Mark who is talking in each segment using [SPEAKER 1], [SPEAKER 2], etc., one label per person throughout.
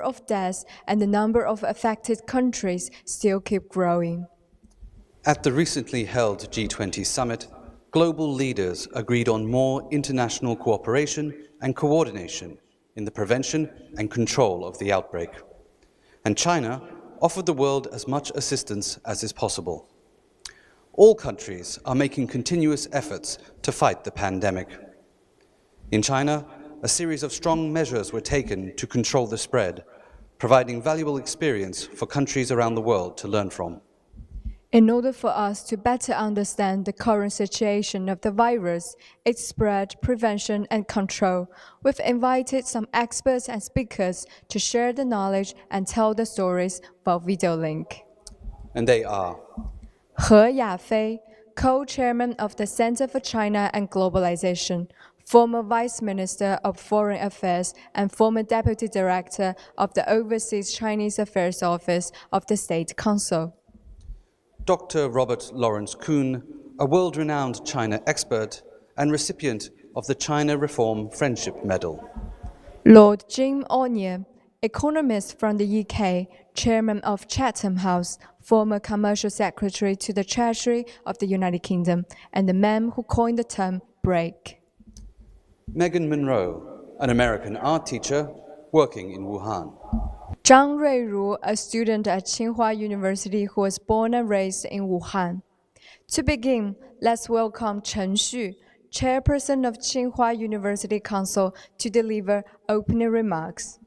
[SPEAKER 1] of deaths and the number of affected countries still keep growing.
[SPEAKER 2] At the recently held G20 summit, global leaders agreed on more international cooperation and coordination in the prevention and control of the outbreak. And China offered the world as much assistance as is possible. All countries are making continuous efforts to fight the pandemic. In China, a series of strong measures were taken to control the spread, providing valuable experience for countries around the world to learn from.
[SPEAKER 1] In order for us to better understand the current situation of the virus, its spread, prevention, and control, we've invited some experts and speakers to share the knowledge and tell the stories via video link.
[SPEAKER 2] And they are
[SPEAKER 1] Yafei, co-chairman of the Center for China and Globalization, former Vice Minister of Foreign Affairs and former Deputy Director of the Overseas Chinese Affairs Office of the State Council.
[SPEAKER 2] Dr. Robert Lawrence Kuhn, a world-renowned China expert and recipient of the China Reform Friendship Medal.
[SPEAKER 1] Lord Jim O'Neill, economist from the UK, chairman of Chatham House, former commercial secretary to the Treasury of the United Kingdom, and the man who coined the term break.
[SPEAKER 2] Megan Monroe, an American art teacher working in Wuhan.
[SPEAKER 1] Zhang Ruiru, a student at Tsinghua University who was born and raised in Wuhan. To begin, let's welcome Chen Xu, chairperson of Tsinghua University Council, to deliver opening remarks.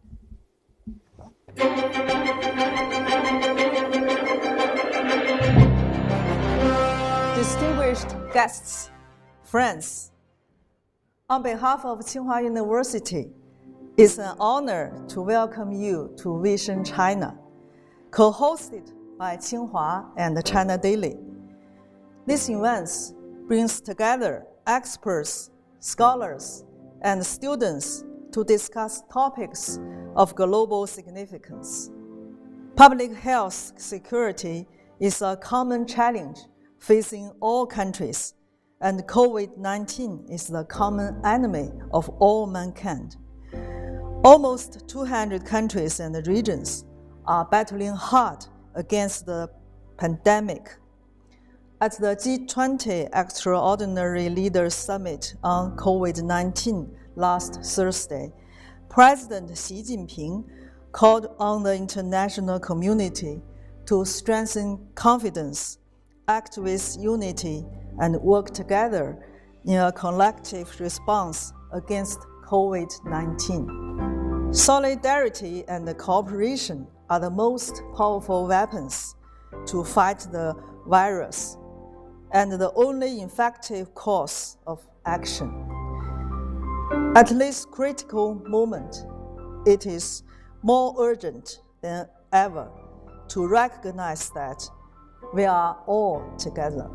[SPEAKER 3] Distinguished guests, friends, on behalf of Tsinghua University, it's an honor to welcome you to Vision China, co-hosted by Tsinghua and China Daily. This event brings together experts, scholars, and students to discuss topics of global significance. Public health security is a common challenge facing all countries, and COVID-19 is the common enemy of all mankind. Almost 200 countries and regions are battling hard against the pandemic. At the G20 Extraordinary Leaders Summit on COVID-19 last Thursday, President Xi Jinping called on the international community to strengthen confidence, act with unity, and work together in a collective response against COVID-19. Solidarity and cooperation are the most powerful weapons to fight the virus and the only effective course of action. At this critical moment, it is more urgent than ever to recognize that we are all together,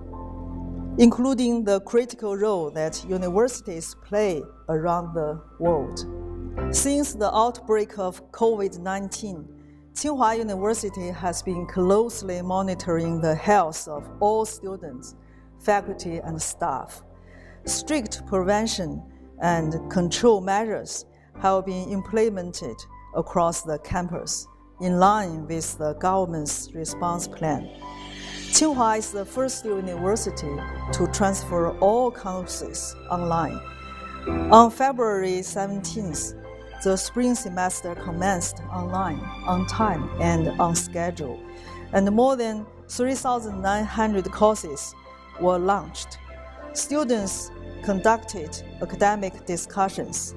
[SPEAKER 3] including the critical role that universities play around the world. Since the outbreak of COVID-19, Tsinghua University has been closely monitoring the health of all students, faculty, and staff. Strict prevention and control measures have been implemented across the campus in line with the government's response plan. Tsinghua is the first university to transfer all courses online. On February 17th, the spring semester commenced online, on time, and on schedule, and more than 3,900 courses were launched. Students conducted academic discussions,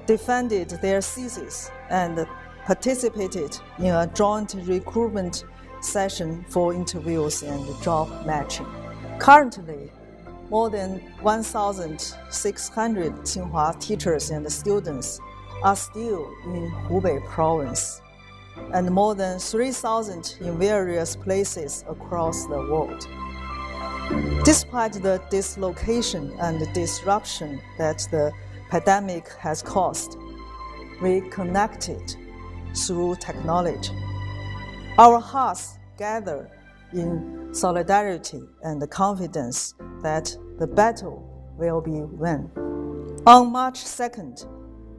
[SPEAKER 3] defended their theses, and participated in a joint recruitment session for interviews and job matching. Currently, more than 1,600 Tsinghua teachers and students are still in Hubei province, and more than 3,000 in various places across the world. Despite the dislocation and disruption that the pandemic has caused, we connected through technology. Our hearts gather in solidarity and confidence that the battle will be won. On March 2nd,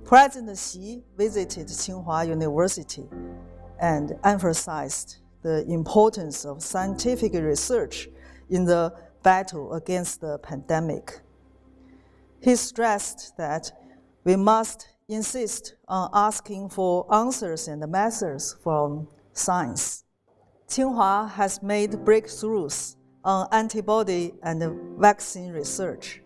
[SPEAKER 3] President Xi visited Tsinghua University and emphasized the importance of scientific research in the battle against the pandemic. He stressed that we must insist on asking for answers and methods from science. Tsinghua has made breakthroughs on antibody and vaccine research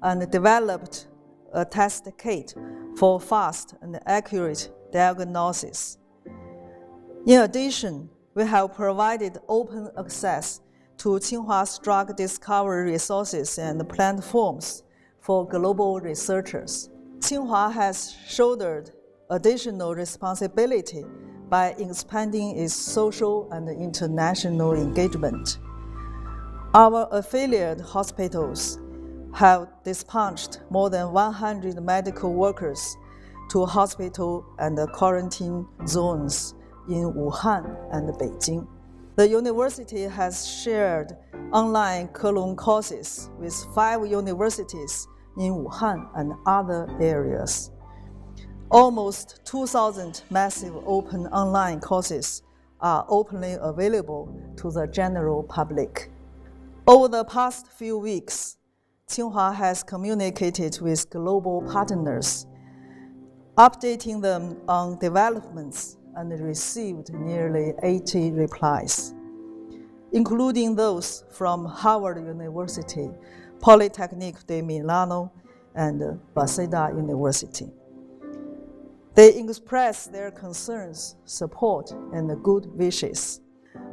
[SPEAKER 3] and developed a test kit for fast and accurate diagnosis. In addition, we have provided open access to Tsinghua's drug discovery resources and platforms for global researchers. Tsinghua has shouldered additional responsibility by expanding its social and international engagement. Our affiliate hospitals have dispatched more than 100 medical workers to hospital and quarantine zones in Wuhan and Beijing. The university has shared online Kelong courses with 5 universities in Wuhan and other areas. Almost 2,000 massive open online courses are openly available to the general public. Over the past few weeks, Tsinghua has communicated with global partners, updating them on developments, and received nearly 80 replies, including those from Harvard University, Polytechnic de Milano, and Waseda University. They express their concerns, support, and good wishes.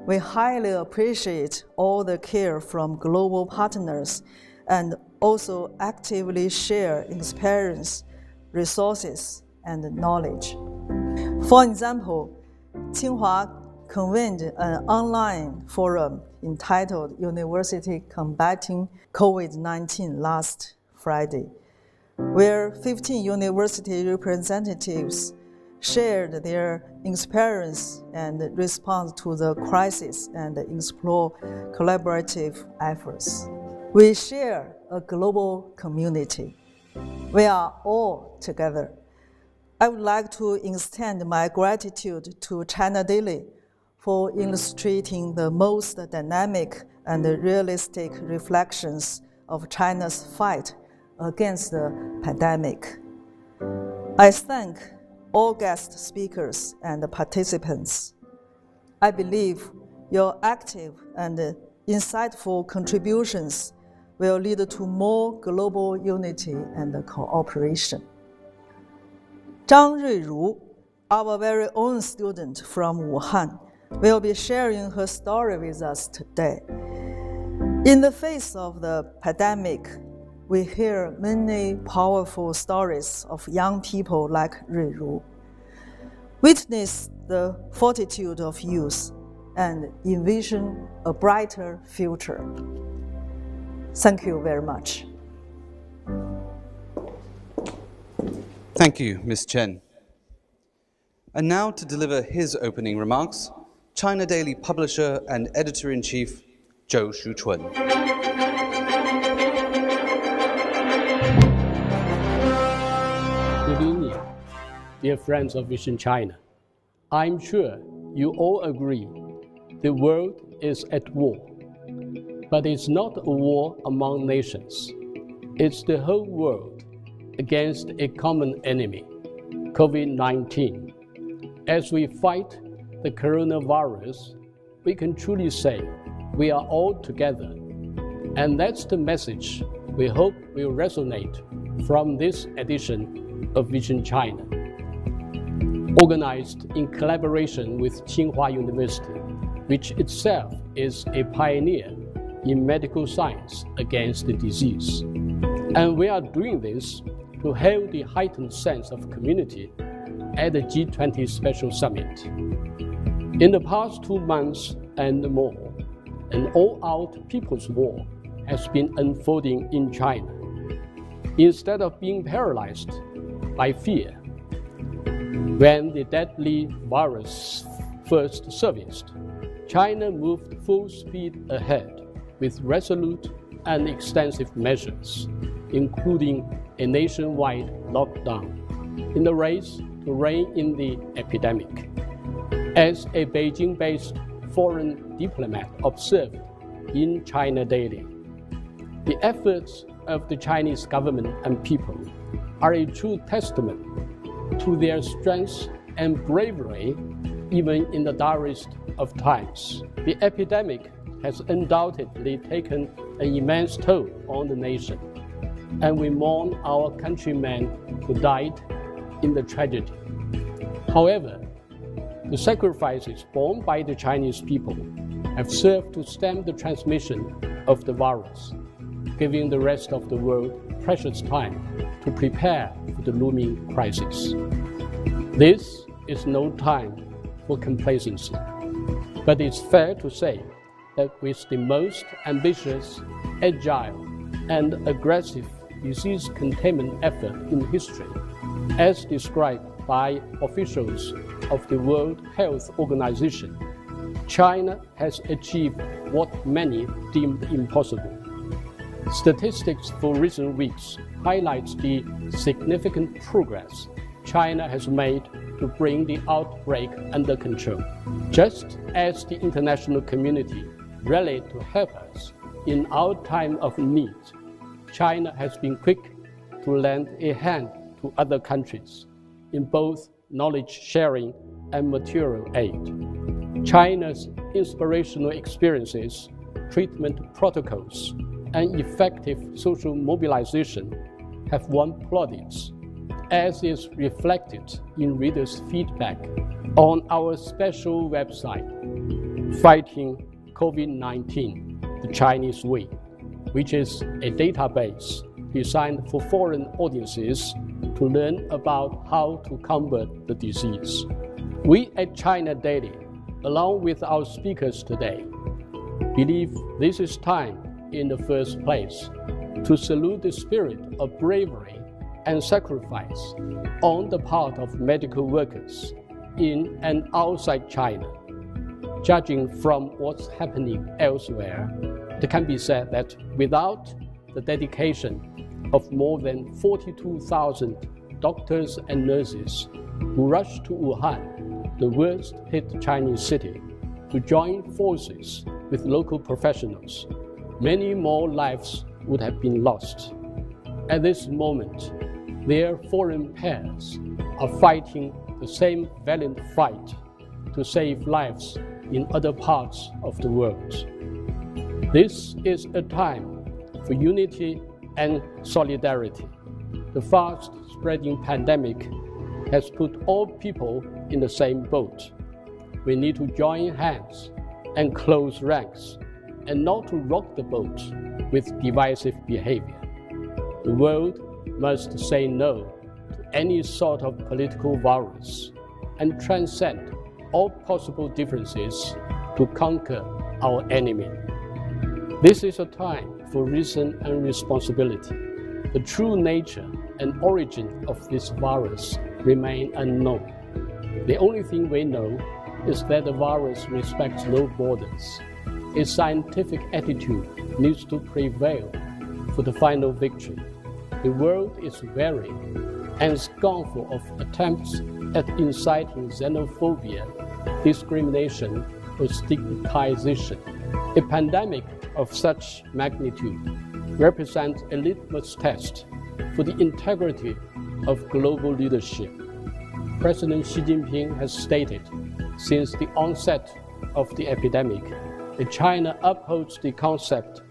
[SPEAKER 3] We highly appreciate all the care from global partners and also actively share experience, resources, and knowledge. For example, Tsinghua convened an online forum entitled University Combating COVID-19 last Friday, where 15 university representatives shared their experience and response to the crisis and explore collaborative efforts. We share a global community. We are all together. I would like to extend my gratitude to China Daily for illustrating the most dynamic and realistic reflections of China's fight against the pandemic. I thank all guest speakers and participants. I believe your active and insightful contributions will lead to more global unity and cooperation. Zhang Ruiru, our very own student from Wuhan, will be sharing her story with us today. In the face of the pandemic, we hear many powerful stories of young people like Ruiru. Witness the fortitude of youth and envision a brighter future. Thank you very much.
[SPEAKER 2] Thank you, Ms. Chen. And now to deliver his opening remarks, China Daily publisher and editor-in-chief, Zhou Shuchun.
[SPEAKER 4] Good evening, dear friends of Vision China. I'm sure you all agree the world is at war. But it's not a war among nations. It's the whole world against a common enemy, COVID-19. As we fight the coronavirus, we can truly say we are all together. And that's the message we hope will resonate from this edition of Vision China. Organized in collaboration with Tsinghua University, which itself is a pioneer in medical science against the disease. And we are doing this to hail the heightened sense of community at the G20 Special Summit. In the past 2 months and more, an all-out people's war has been unfolding in China. Instead of being paralyzed by fear, when the deadly virus first surfaced, China moved full speed ahead with resolute and extensive measures, including a nationwide lockdown, in the race to rein in the epidemic. As a Beijing-based foreign diplomat observed in China Daily, the efforts of the Chinese government and people are a true testament to their strength and bravery even in the direst of times. The epidemic has undoubtedly taken an immense toll on the nation, and we mourn our countrymen who died in the tragedy. However, the sacrifices borne by the Chinese people have served to stem the transmission of the virus, giving the rest of the world precious time to prepare for the looming crisis. This is no time for complacency, but it's fair to say that with the most ambitious, agile, and aggressive disease containment effort in history, as described by officials of the World Health Organization, China has achieved what many deemed impossible. Statistics for recent weeks highlights the significant progress China has made to bring the outbreak under control. Just as the international community rallied to help us in our time of need, China has been quick to lend a hand to other countries in both knowledge sharing and material aid. China's inspirational experiences, treatment protocols, and effective social mobilization have won plaudits, as is reflected in readers' feedback on our special website, Fighting COVID-19, the Chinese Way, which is a database designed for foreign audiences to learn about how to combat the disease. We at China Daily, along with our speakers today, believe this is time in the first place to salute the spirit of bravery and sacrifice on the part of medical workers in and outside China. Judging from what's happening elsewhere, it can be said that without the dedication of more than 42,000 doctors and nurses who rushed to Wuhan, the worst-hit Chinese city, to join forces with local professionals, many more lives would have been lost. At this moment, their foreign pairs are fighting the same valiant fight to save lives in other parts of the world. This is a time for unity and solidarity. The fast-spreading pandemic has put all people in the same boat. We need to join hands and close ranks, and not to rock the boat with divisive behavior. The world must say no to any sort of political virus and transcend all possible differences to conquer our enemy. This is a time for reason and responsibility. The true nature and origin of this virus remain unknown. The only thing we know is that the virus respects no borders. A scientific attitude needs to prevail for the final victory. The world is wary and scornful of attempts at inciting xenophobia, discrimination, or stigmatization. A pandemic of such magnitude represents a litmus test for the integrity of global leadership. President Xi Jinping has stated, since the onset of the epidemic, that China upholds the concept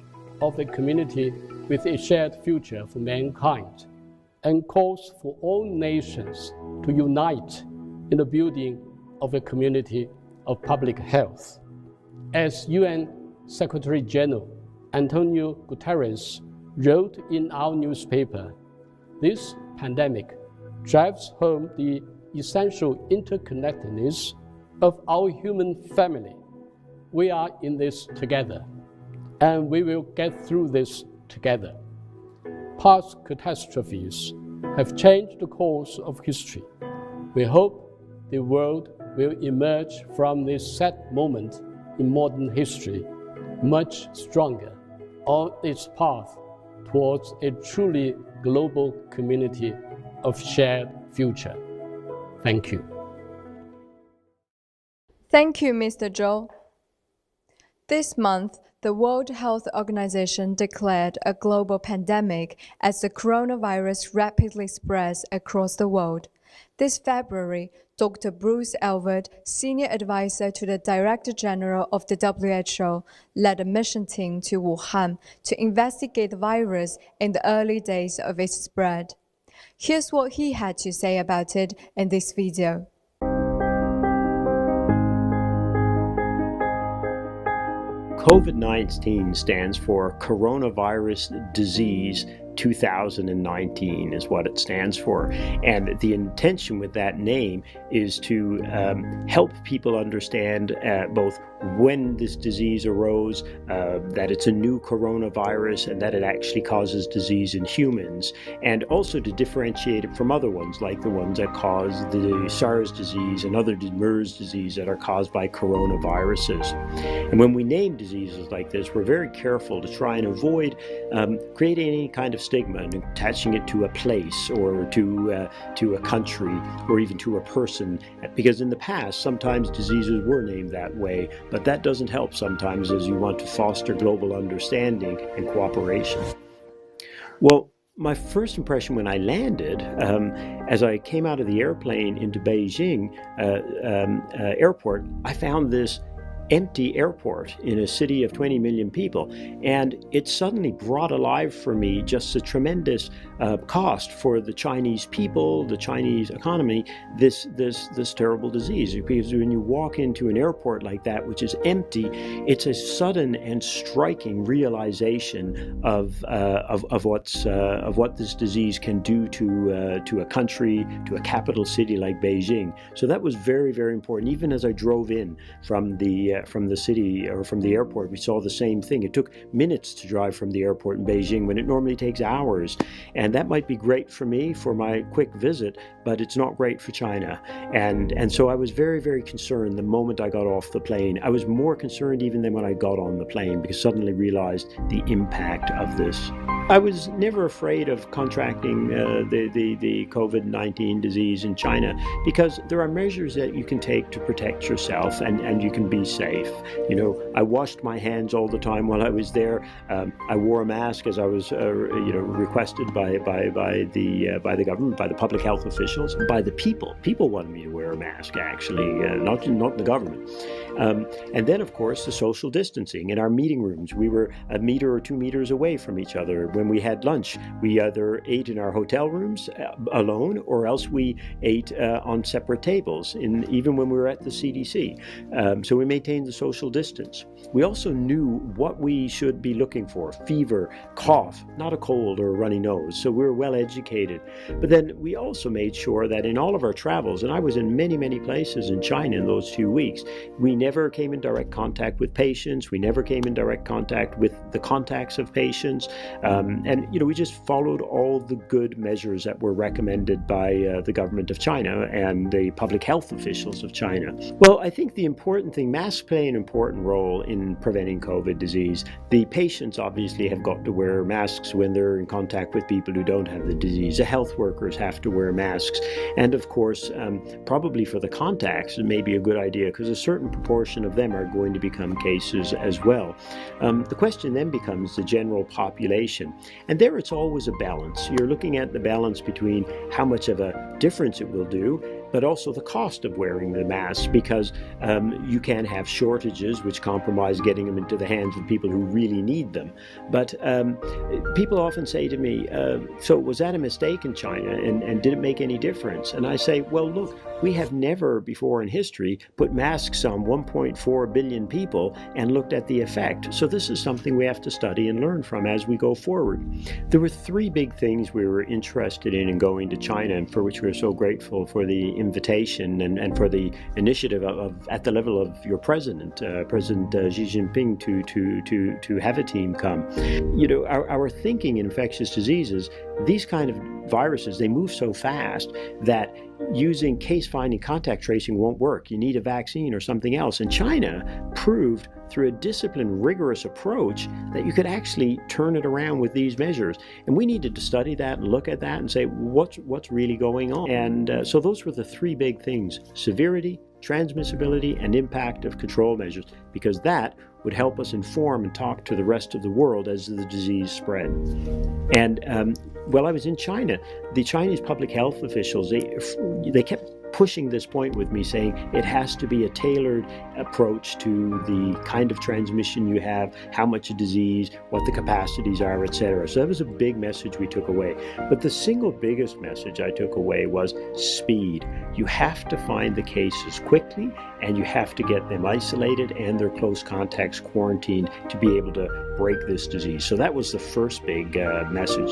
[SPEAKER 4] of a community with a shared future for mankind and calls for all nations to unite in the building of a community of public health. As UN Secretary General Antonio Guterres wrote in our newspaper, this pandemic drives home the essential interconnectedness of our human family. We are in this together, and we will get through this together. Past catastrophes have changed the course of history. We hope the world will emerge from this sad moment in modern history much stronger on its path towards a truly global community of shared future. Thank you.
[SPEAKER 1] Thank you, Mr. Zhou. This month, the World Health Organization declared a global pandemic as the coronavirus rapidly spreads across the world. This February, Dr. Bruce Aylward, Senior Advisor to the Director General of the WHO, led a mission team to Wuhan to investigate the virus in the early days of its spread. Here's what he had to say about it in this video.
[SPEAKER 5] COVID-19 stands for Coronavirus Disease 2019 is what it stands for. And the intention with that name is to help people understand both when this disease arose, that it's a new coronavirus and that it actually causes disease in humans, and also to differentiate it from other ones like the ones that cause the SARS disease and other MERS disease that are caused by coronaviruses. And when we name diseases like this, we're very careful to try and avoid creating any kind of stigma and attaching it to a place or to a country or even to a person, because in the past sometimes diseases were named that way, but that doesn't help sometimes as you want to foster global understanding and cooperation. Well, my first impression when I landed, as I came out of the airplane into Beijing airport, I found this empty airport in a city of 20 million people, and it suddenly brought alive for me just a tremendous cost for the Chinese people, the Chinese economy, this terrible disease. Because when you walk into an airport like that, which is empty, it's a sudden and striking realization of what this disease can do to a country, to a capital city like Beijing. So that was very, very important. Even as I drove in from the city or from the airport, we saw the same thing. It took minutes to drive from the airport in Beijing when it normally takes hours. And that might be great for me for my quick visit, but it's not great for China. And so I was very, very concerned the moment I got off the plane. I was more concerned even than when I got on the plane, because suddenly realized the impact of this. I was never afraid of contracting the COVID-19 disease in China, because there are measures that you can take to protect yourself and you can be safe. You know, I washed my hands all the time while I was there. I wore a mask as I was requested by the government, by the public health officials, by the people. People wanted me to wear a mask, actually, not the government. And then, of course, the social distancing. In our meeting rooms, we were 1 meter or 2 meters away from each other. When we had lunch, we either ate in our hotel rooms alone, or else we ate on separate tables, even when we were at the CDC. So we maintained the social distance. We also knew what we should be looking for: fever, cough, not a cold or a runny nose. So we were well educated. But then we also made sure that in all of our travels, and I was in many, many places in China in those 2 weeks, we never came in direct contact with patients. We never came in direct contact with the contacts of patients. And we just followed all the good measures that were recommended by the government of China and the public health officials of China. Well, I think the important thing, masks play an important role in preventing COVID disease. The patients obviously have got to wear masks when they're in contact with people who don't have the disease. The health workers have to wear masks. And of course, probably for the contacts, it may be a good idea, because a certain proportion of them are going to become cases as well. The question then becomes the general population. And there it's always a balance. You're looking at the balance between how much of a difference it will do, but also the cost of wearing the mask, because you can have shortages which compromise getting them into the hands of people who really need them. But people often say to me, so was that a mistake in China, and did it make any difference? And I say, well, look, we have never before in history put masks on 1.4 billion people and looked at the effect. So this is something we have to study and learn from as we go forward. There were 3 big things we were interested in going to China, and for which we're so grateful for the invitation and for the initiative at the level of your president, President Xi Jinping, to have a team come. Our thinking in infectious diseases, these kind of viruses, they move so fast that using case finding contact tracing won't work. You need a vaccine or something else. And China proved through a disciplined, rigorous approach that you could actually turn it around with these measures. And we needed to study that and look at that and say, what's really going on? And so those were the 3 big things: severity, transmissibility, and impact of control measures, because that would help us inform and talk to the rest of the world as the disease spread. And while I was in China, the Chinese public health officials, they kept pushing this point with me, saying it has to be a tailored approach to the kind of transmission you have, how much disease, what the capacities are, etc. So that was a big message we took away. But the single biggest message I took away was speed. You have to find the cases quickly, and you have to get them isolated and their close contacts quarantined to be able to break this disease. So that was the first big message.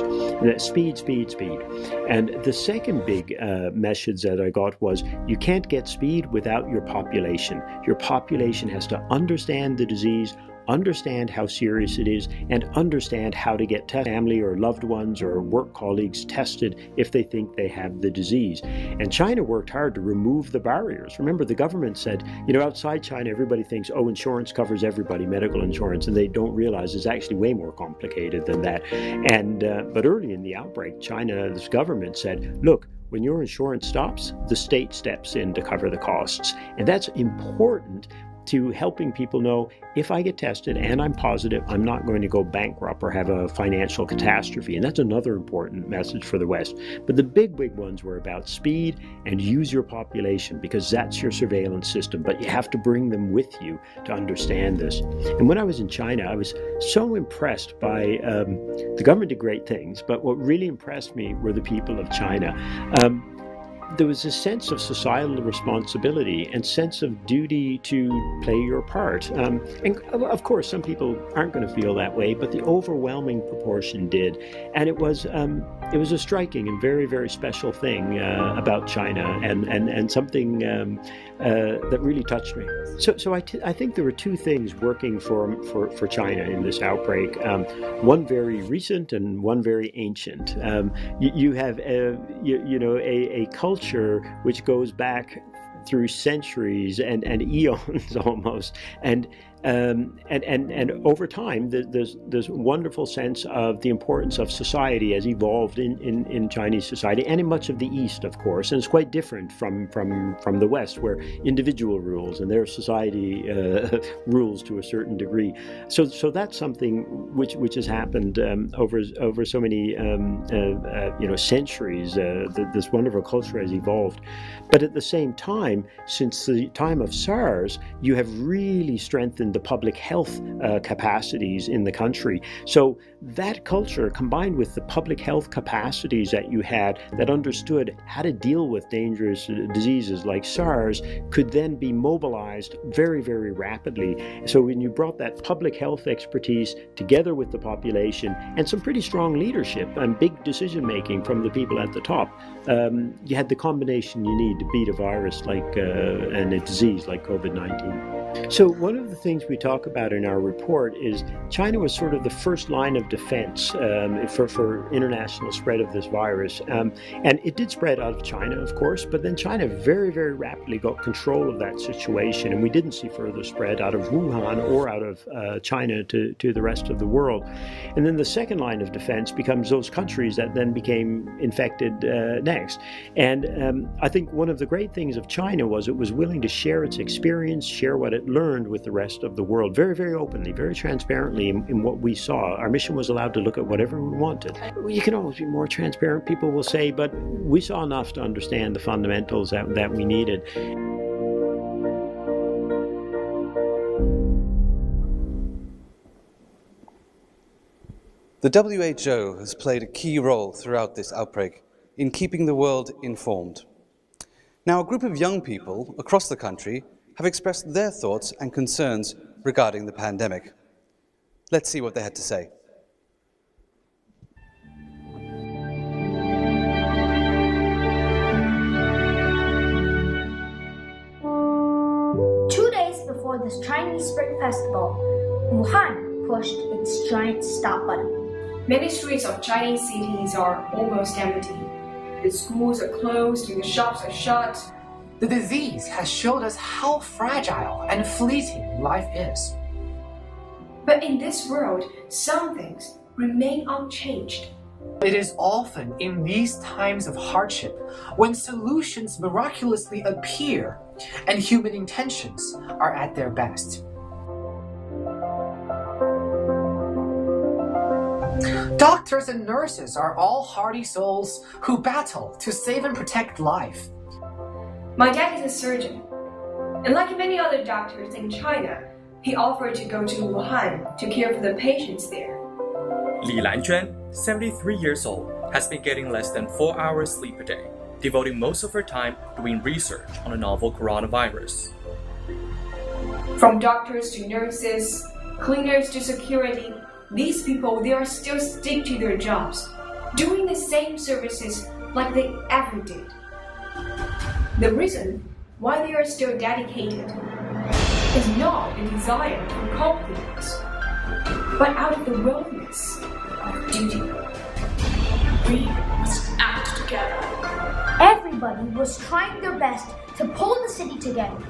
[SPEAKER 5] Speed, speed, speed. And the second big message that I got was you can't get speed without your population. Your population has to understand the disease, understand how serious it is, and understand how to get family or loved ones or work colleagues tested if they think they have the disease. And China worked hard to remove the barriers. Remember, the government said, outside China, everybody thinks, insurance covers everybody, medical insurance, and they don't realize it's actually way more complicated than that. And but early in the outbreak, China's government said, look, when your insurance stops, the state steps in to cover the costs. And that's important to helping people know, if I get tested and I'm positive, I'm not going to go bankrupt or have a financial catastrophe. And that's another important message for the West. But the big ones were about speed and use your population, because that's your surveillance system. But you have to bring them with you to understand this. And when I was in China, I was so impressed by, the government did great things, but what really impressed me were the people of China. There was a sense of societal responsibility and sense of duty to play your part. And of course, some people aren't going to feel that way, but the overwhelming proportion did. And it was a striking and very, very special thing about China, and something that really touched me. So I think there were two things working for China in this outbreak. One very recent and one very ancient. You have a culture which goes back through centuries and eons almost, and over time, there's a wonderful sense of the importance of society as evolved in Chinese society, and in much of the East, of course. And it's quite different from the West, where individual rules and their society rules to a certain degree. So that's something which has happened over so many centuries. This wonderful culture has evolved, but at the same time, since the time of SARS, you have really strengthened the public health capacities in the country. So that culture, combined with the public health capacities that you had that understood how to deal with dangerous diseases like SARS, could then be mobilized very, very rapidly. So when you brought that public health expertise together with the population and some pretty strong leadership and big decision making from the people at the top, you had the combination you need to beat a virus and a disease like COVID-19. So one of the things we talk about in our report is China was sort of the first line of defense for international spread of this virus. And it did spread out of China, of course, but then China very, very rapidly got control of that situation, and we didn't see further spread out of Wuhan or out of China to the rest of the world. And then the second line of defense becomes those countries that then became infected next. And I think one of the great things of China was it was willing to share its experience, share what it learned with the rest of the world, very, very openly, very transparently in what we saw. Our mission was allowed to look at whatever we wanted. You can always be more transparent, people will say, but we saw enough to understand the fundamentals that we needed.
[SPEAKER 2] The WHO has played a key role throughout this outbreak in keeping the world informed. Now, a group of young people across the country have expressed their thoughts and concerns regarding the pandemic. Let's see what they had to say.
[SPEAKER 6] Before this Chinese Spring Festival, Wuhan pushed its giant stop button.
[SPEAKER 7] Many streets of Chinese cities are almost empty. The schools are closed and the shops are shut.
[SPEAKER 8] The disease has showed us how fragile and fleeting life is.
[SPEAKER 7] But in this world, some things remain unchanged.
[SPEAKER 8] It is often in these times of hardship when solutions miraculously appear and human intentions are at their best. Doctors and nurses are all hardy souls who battle to save and protect life.
[SPEAKER 7] My dad is a surgeon, and like many other doctors in China, he offered to go to Wuhan to care for the patients there.
[SPEAKER 9] Li Lanjuan, 73 years old, has been getting less than 4 hours sleep a day, devoting most of her time doing research on a novel coronavirus.
[SPEAKER 7] From doctors to nurses, cleaners to security, these people, they are still stick to their jobs, doing the same services like they ever did. The reason why they are still dedicated is not a desire for confidence, but out of the willingness of duty.
[SPEAKER 6] We must act together. Everybody was trying their best to pull the city together.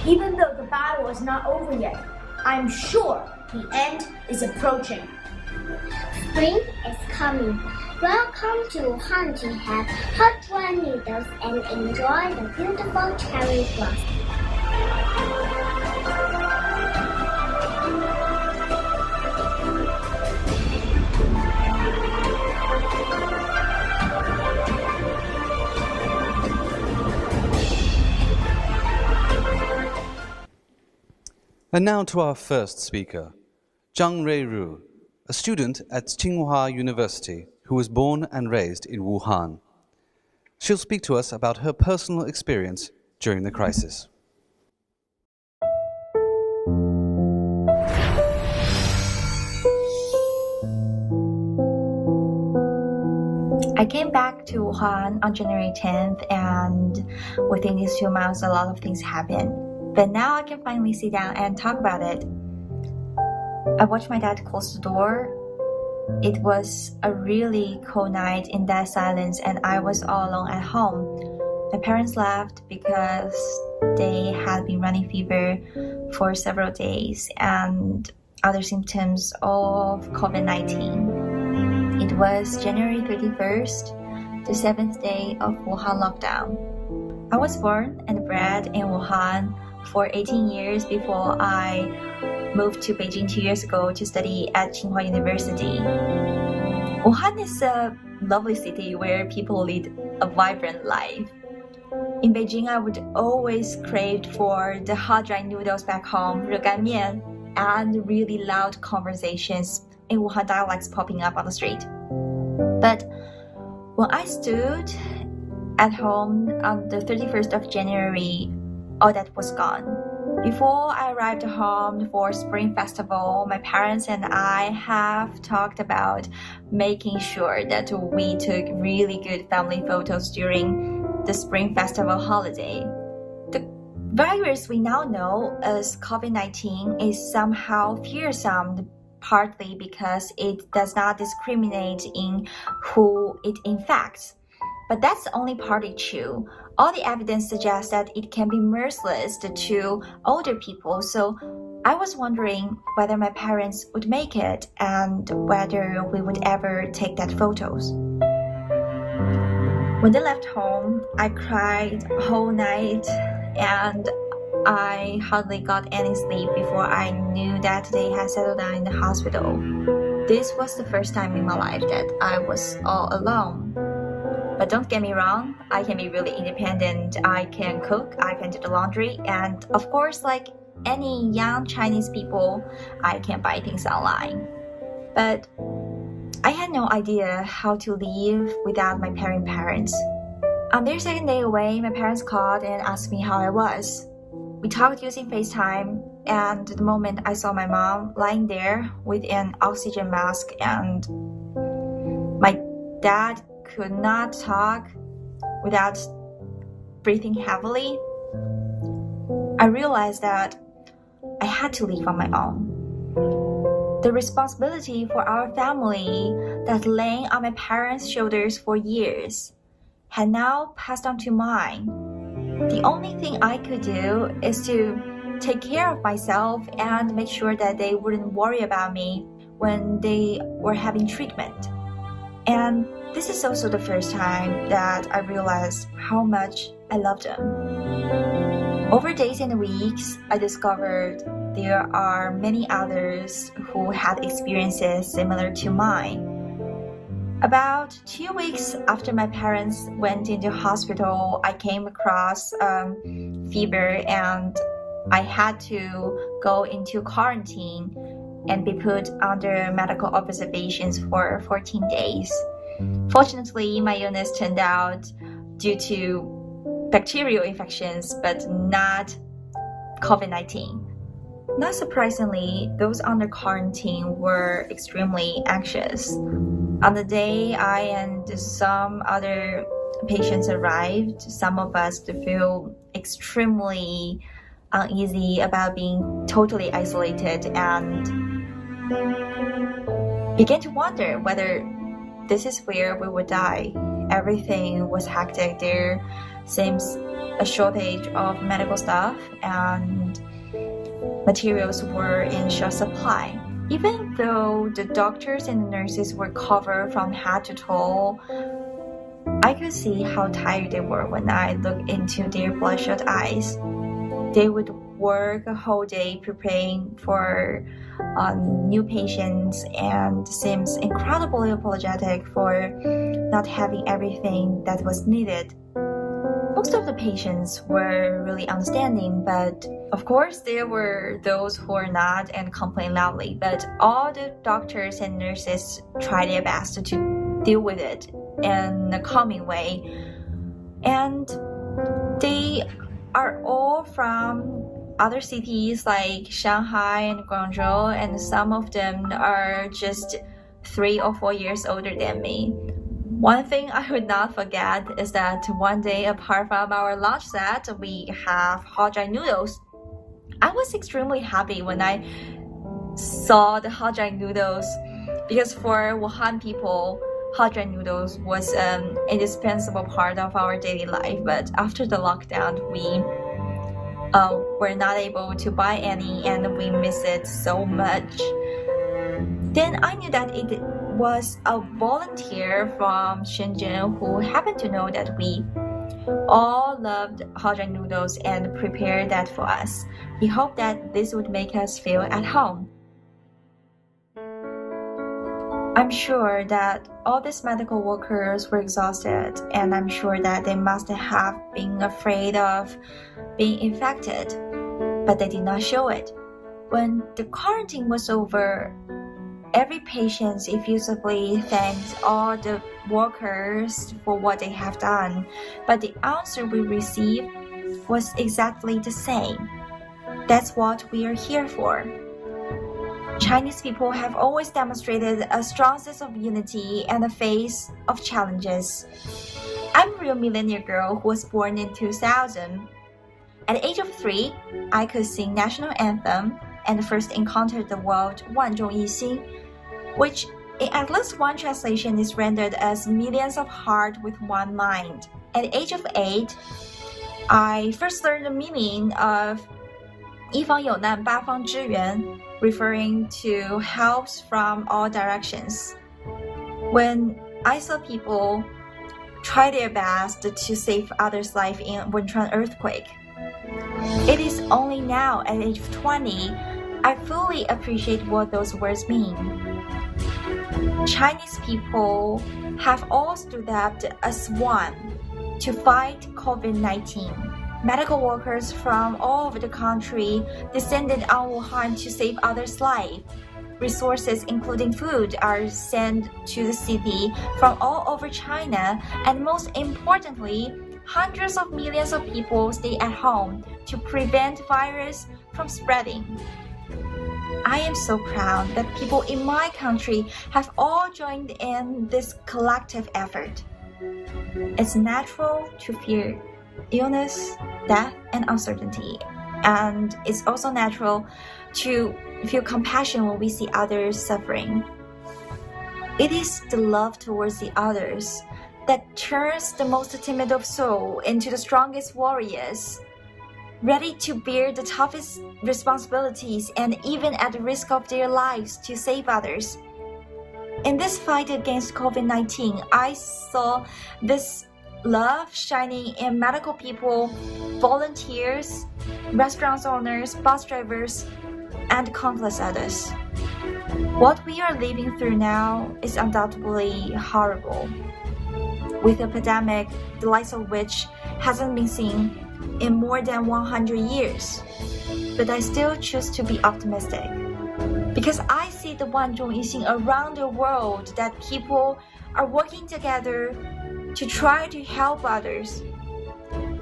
[SPEAKER 6] Even though the battle is not over yet, I'm sure the end is approaching.
[SPEAKER 10] Spring is coming. Welcome to Wuhan to have hot dry noodles and enjoy the beautiful cherry blossom.
[SPEAKER 2] And now to our first speaker, Zhang Ruiru, a student at Tsinghua University who was born and raised in Wuhan. She'll speak to us about her personal experience during the crisis.
[SPEAKER 11] I came back to Wuhan on January 10th, and within these 2 months, a lot of things happened. But now I can finally sit down and talk about it. I watched my dad close the door. It was a really cold night in that silence, and I was all alone at home. My parents left because they had been running fever for several days and other symptoms of COVID-19. It was January 31st, the 7th day of Wuhan lockdown. I was born and bred in Wuhan for 18 years before I moved to Beijing 2 years ago to study at Tsinghua University. Wuhan is a lovely city where people lead a vibrant life. In Beijing, I would always crave for the hot dry noodles back home, 热干面, and really loud conversations in Wuhan dialects popping up on the street. But when I stood at home on the 31st of January, all that was gone. Before I arrived home for Spring Festival, my parents and I have talked about making sure that we took really good family photos during the Spring Festival holiday. The virus we now know as COVID-19 is somehow fearsome, partly because it does not discriminate in who it infects. But that's only partly true. All the evidence suggests that it can be merciless to older people, so I was wondering whether my parents would make it and whether we would ever take that photos. When they left home, I cried whole night and I hardly got any sleep before I knew that they had settled down in the hospital. This was the first time in my life that I was all alone. But don't get me wrong, I can be really independent. I can cook, I can do the laundry, and of course, like any young Chinese people, I can buy things online. But I had no idea how to live without my parents. On their second day away, my parents called and asked me how I was. We talked using FaceTime, and the moment I saw my mom lying there with an oxygen mask and my dad could not talk without breathing heavily, I realized that I had to leave on my own. The responsibility for our family that lay on my parents' shoulders for years had now passed on to mine. The only thing I could do is to take care of myself and make sure that they wouldn't worry about me when they were having treatment. And this is also the first time that I realized how much I loved them. Over days and weeks, I discovered there are many others who had experiences similar to mine. About 2 weeks after my parents went into hospital, I came across fever and I had to go into quarantine and be put under medical observations for 14 days. Fortunately, my illness turned out due to bacterial infections, but not COVID-19. Not surprisingly, those under quarantine were extremely anxious. On the day I and some other patients arrived, some of us feel extremely uneasy about being totally isolated and began to wonder whether this is where we would die. Everything was hectic. There seems a shortage of medical staff and materials were in short supply. Even though the doctors and the nurses were covered from head to toe, I could see how tired they were when I looked into their bloodshot eyes. They would work a whole day preparing for new patients and seems incredibly apologetic for not having everything that was needed. Most of the patients were really understanding, but of course there were those who were not and complained loudly. But all the doctors and nurses tried their best to deal with it in a calming way. And they are all from other cities like Shanghai and Guangzhou, and some of them are just 3 or 4 years older than me. One thing I would not forget is that one day, apart from our lunch set, we have hot dry noodles. I was extremely happy when I saw the hot dry noodles because for Wuhan people, hot dry noodles was an indispensable part of our daily life. But after the lockdown, we were not able to buy any and we miss it so much. Then I knew that it was a volunteer from Shenzhen who happened to know that we all loved hot dry noodles and prepared that for us. He hoped that this would make us feel at home. I'm sure that all these medical workers were exhausted, and I'm sure that they must have been afraid of being infected, but they did not show it. When the quarantine was over, every patient effusively thanked all the workers for what they have done, but the answer we received was exactly the same. That's what we are here for. Chinese people have always demonstrated a strong sense of unity in the face of challenges. I'm a real millennial girl who was born in 2000. At the age of 3, I could sing national anthem and first encountered the word 万众一心, which in at least one translation is rendered as millions of hearts with one mind. At the age of 8, I first learned the meaning of 一方有难八方支援, referring to helps from all directions. When I saw people try their best to save others' life in Wuhan earthquake, it is only now at the age of 20 I fully appreciate what those words mean. Chinese people have all stood up as one to fight COVID-19. Medical workers from all over the country descended on Wuhan to save others' lives. Resources, including food, are sent to the city from all over China, and most importantly, hundreds of millions of people stay at home to prevent virus from spreading. I am so proud that people in my country have all joined in this collective effort. It's natural to fear illness, death, and uncertainty, and it's also natural to feel compassion when we see others suffering. It is the love towards the others that turns the most timid of soul into the strongest warriors, ready to bear the toughest responsibilities and even at the risk of their lives to save others. In this fight against COVID-19, I saw this love shining in medical people, volunteers, restaurant owners, bus drivers, and countless others. What we are living through now is undoubtedly horrible, with a pandemic the likes of which hasn't been seen in more than 100 years. But I still choose to be optimistic, because I see the 万众一心 around the world, that people are working together to try to help others.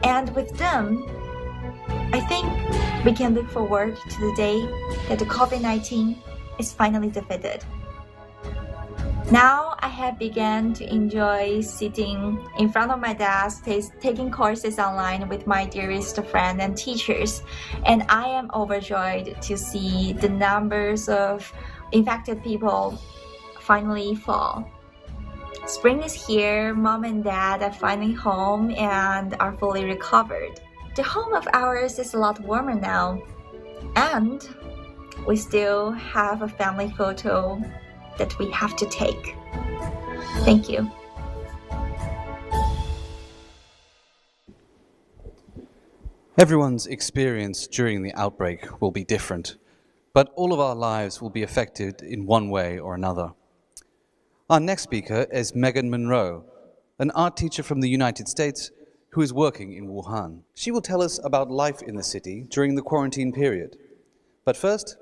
[SPEAKER 11] And with them, I think we can look forward to the day that the COVID-19 is finally defeated. Now I have begun to enjoy sitting in front of my desk, taking courses online with my dearest friends and teachers, and I am overjoyed to see the numbers of infected people finally fall. Spring is here, mom and dad are finally home and are fully recovered. The home of ours is a lot warmer now, and we still have a family photo that we have to take. Thank you.
[SPEAKER 2] Everyone's experience during the outbreak will be different, but all of our lives will be affected in one way or another. Our next speaker is Megan Monroe, an art teacher from the United States who is working in Wuhan. She will tell us about life in the city during the quarantine period. But first,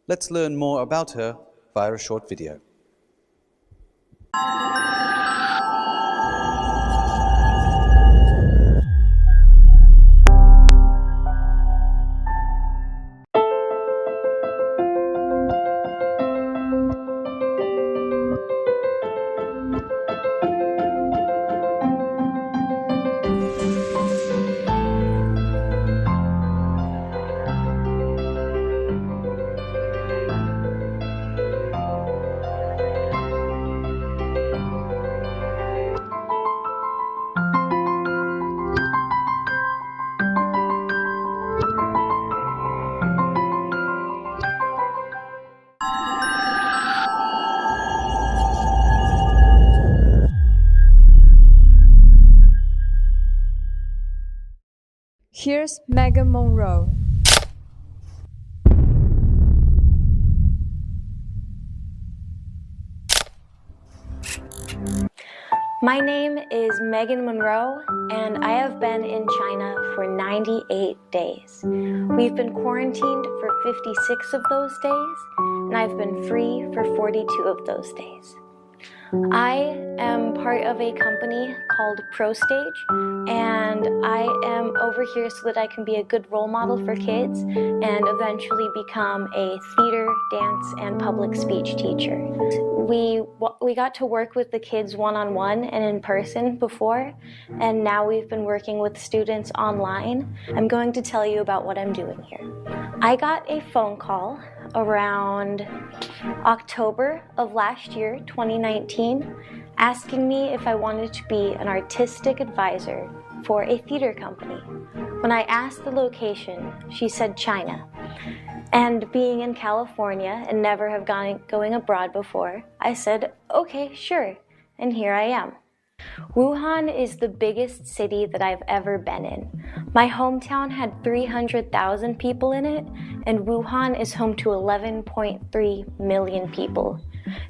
[SPEAKER 2] let's learn more about her via a short video.
[SPEAKER 1] Here's Megan Monroe.
[SPEAKER 12] My name is Megan Monroe, and I have been in China for 98 days. We've been quarantined for 56 of those days, and I've been free for 42 of those days. I am part of a company called ProStage, and I am over here so that I can be a good role model for kids and eventually become a theater, dance, and public speech teacher. We got to work with the kids one-on-one and in person before, and now we've been working with students online. I'm going to tell you about what I'm doing here. I got a phone call around October of last year, 2019, asking me if I wanted to be an artistic advisor for a theater company. When I asked the location, she said China. And being in California and never have going abroad before, I said, okay, sure, and here I am. Wuhan is the biggest city that I've ever been in. My hometown had 300,000 people in it, and Wuhan is home to 11.3 million people.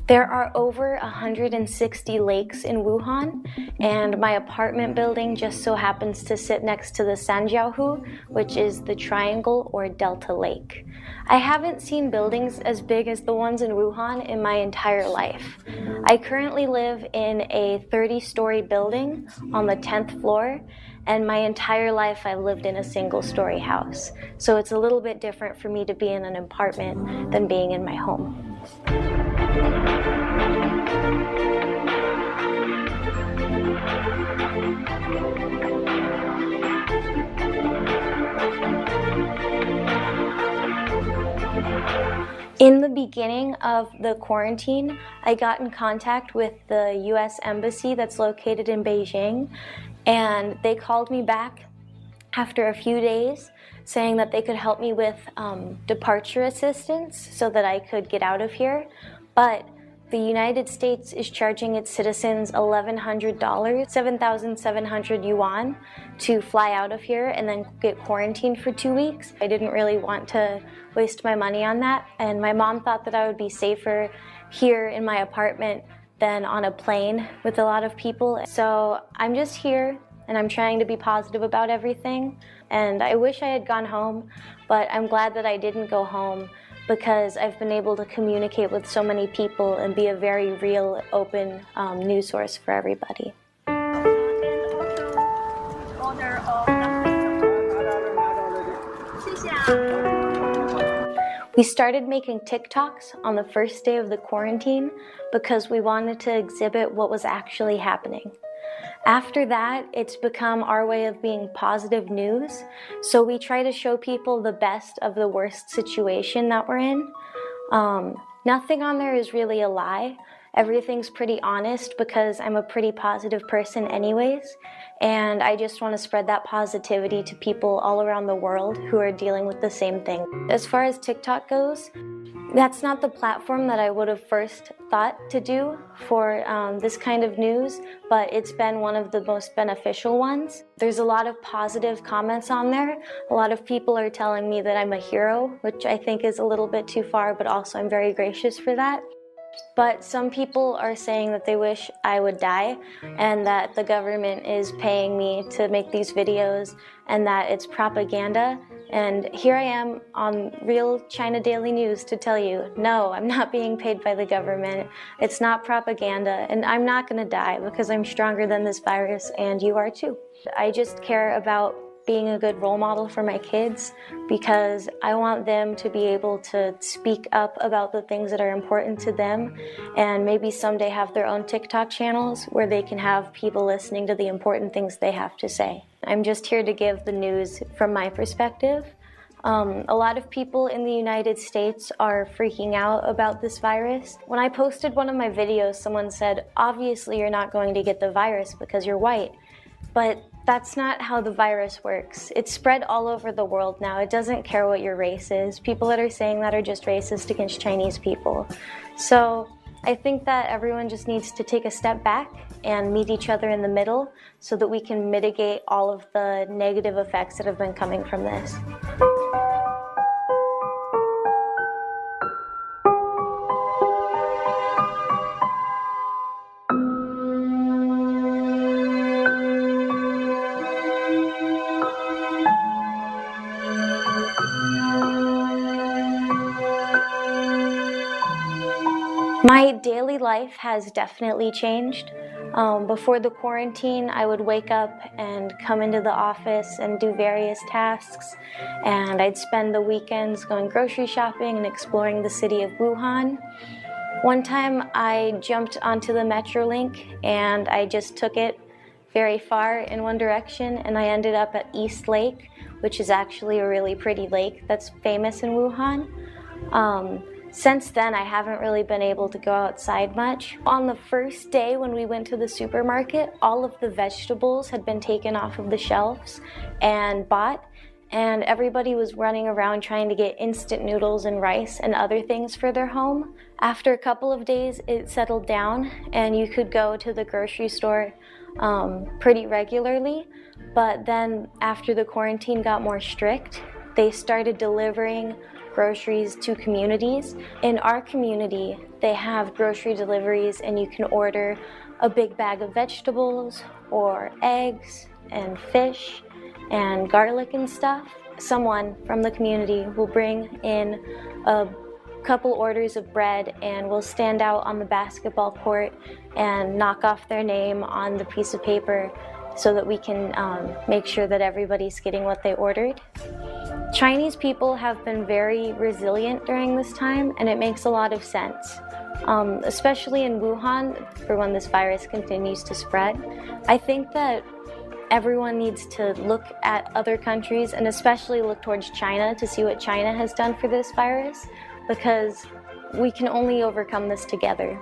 [SPEAKER 12] There are over 160 lakes in Wuhan, and my apartment building just so happens to sit next to the Sanjiaohu, which is the triangle or delta lake. I haven't seen buildings as big as the ones in Wuhan in my entire life. I currently live in a 30-story building on the 10th floor, and my entire life I've lived in a single-story house. So it's a little bit different for me to be in an apartment than being in my home. In the beginning of the quarantine, I got in contact with the U.S. Embassy that's located in Beijing, and they called me back after a few days saying that they could help me with departure assistance so that I could get out of here. But The United States is charging its citizens $1,100, 7,700 yuan, to fly out of here and then get quarantined for 2 weeks. I didn't really want to waste my money on that, and my mom thought that I would be safer here in my apartment than on a plane with a lot of people. So I'm just here and I'm trying to be positive about everything. And I wish I had gone home, but I'm glad that I didn't go home because I've been able to communicate with so many people and be a very real, open news source for everybody. We started making TikToks on the first day of the quarantine because we wanted to exhibit what was actually happening. After that, it's become our way of being positive news, so we try to show people the best of the worst situation that we're in. Nothing on there is really a lie. Everything's pretty honest because I'm a pretty positive person anyways, and I just want to spread that positivity to people all around the world who are dealing with the same thing. As far as TikTok goes, that's not the platform that I would have first thought to do for this kind of news, but it's been one of the most beneficial ones. There's a lot of positive comments on there. A lot of people are telling me that I'm a hero, which I think is a little bit too far, but also I'm very gracious for that. But some people are saying that they wish I would die and that the government is paying me to make these videos and that it's propaganda. And here I am on real China Daily News to tell you, no, I'm not being paid by the government. It's not propaganda, and I'm not going to die because I'm stronger than this virus, and you are too. I just care about being a good role model for my kids because I want them to be able to speak up about the things that are important to them and maybe someday have their own TikTok channels where they can have people listening to the important things they have to say. I'm just here to give the news from my perspective. A lot of people in the United States are freaking out about this virus. When I posted one of my videos, someone said, obviously you're not going to get the virus because you're white. But that's not how the virus works. It's spread all over the world now. It doesn't care what your race is. People that are saying that are just racist against Chinese people. So I think that everyone just needs to take a step back and meet each other in the middle so that we can mitigate all of the negative effects that have been coming from this. My daily life has definitely changed. Before the quarantine, I would wake up and come into the office and do various tasks, and I'd spend the weekends going grocery shopping and exploring the city of Wuhan. One time I jumped onto the Metrolink and I just took it very far in one direction, and I ended up at East Lake, which is actually a really pretty lake that's famous in Wuhan. Since then, I haven't really been able to go outside much. On the first day when we went to the supermarket, all of the vegetables had been taken off of the shelves and bought, and everybody was running around trying to get instant noodles and rice and other things for their home. After a couple of days, it settled down, and you could go to the grocery store pretty regularly. But then after the quarantine got more strict, they started delivering groceries to communities. In our community, they have grocery deliveries, and you can order a big bag of vegetables or eggs and fish and garlic and stuff. Someone from the community will bring in a couple orders of bread and will stand out on the basketball court and knock off their name on the piece of paper so that we can make sure that everybody's getting what they ordered. Chinese people have been very resilient during this time, and it makes a lot of sense, especially in Wuhan, for when this virus continues to spread. I think that everyone needs to look at other countries, and especially look towards China to see what China has done for this virus, because we can only overcome this together.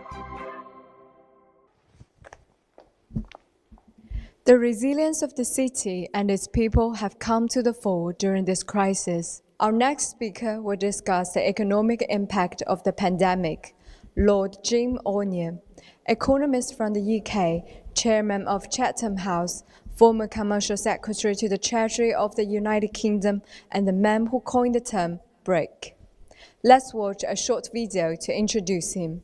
[SPEAKER 1] The resilience of the city and its people have come to the fore during this crisis. Our next speaker will discuss the economic impact of the pandemic. Lord Jim O'Neill, economist from the UK, chairman of Chatham House, former commercial secretary to the Treasury of the United Kingdom, and the man who coined the term BRIC. Let's watch a short video to introduce him.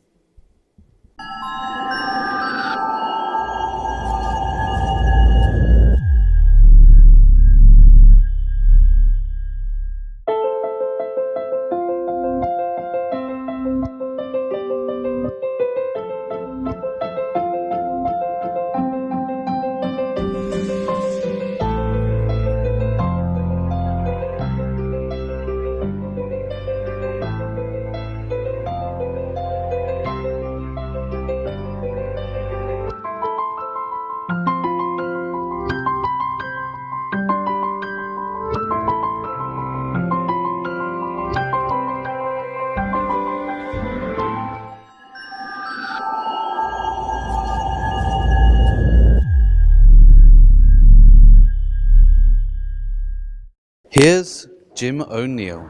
[SPEAKER 2] Here's Jim O'Neill.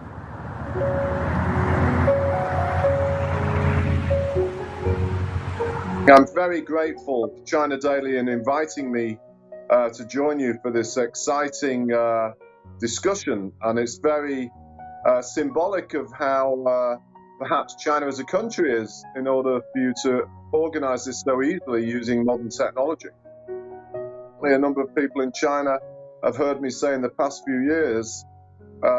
[SPEAKER 13] I'm very grateful to China Daily in inviting me to join you for this exciting discussion, and it's very symbolic of how perhaps China as a country is in order for you to organize this so easily using modern technology. A number of people in China have heard me say in the past few years,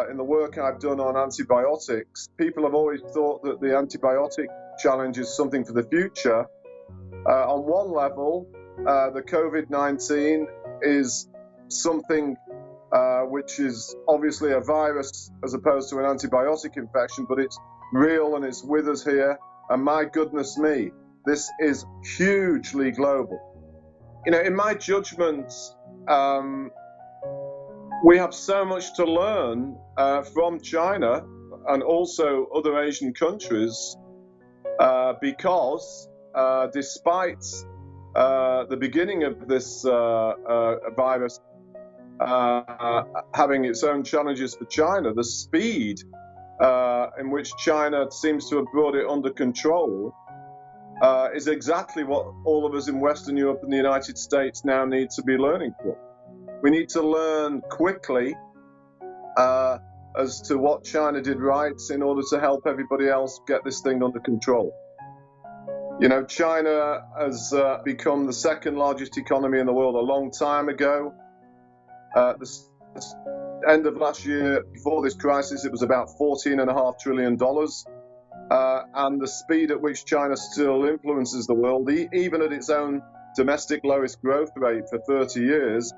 [SPEAKER 13] in the work I've done on antibiotics, people have always thought that the antibiotic challenge is something for the future. On one level, the COVID-19 is something which is obviously a virus as opposed to an antibiotic infection, but it's real and it's with us here. And my goodness me, this is hugely global. You know, in my judgment, we have so much to learn from China and also other Asian countries because despite the beginning of this virus having its own challenges for China, the speed in which China seems to have brought it under control is exactly what all of us in Western Europe and the United States now need to be learning from. We need to learn quickly as to what China did right in order to help everybody else get this thing under control. You know, China has become the second largest economy in the world a long time ago. The end of last year, before this crisis, it was about $14.5 trillion. And the speed at which China still influences the world, even at its own domestic lowest growth rate for 30 years,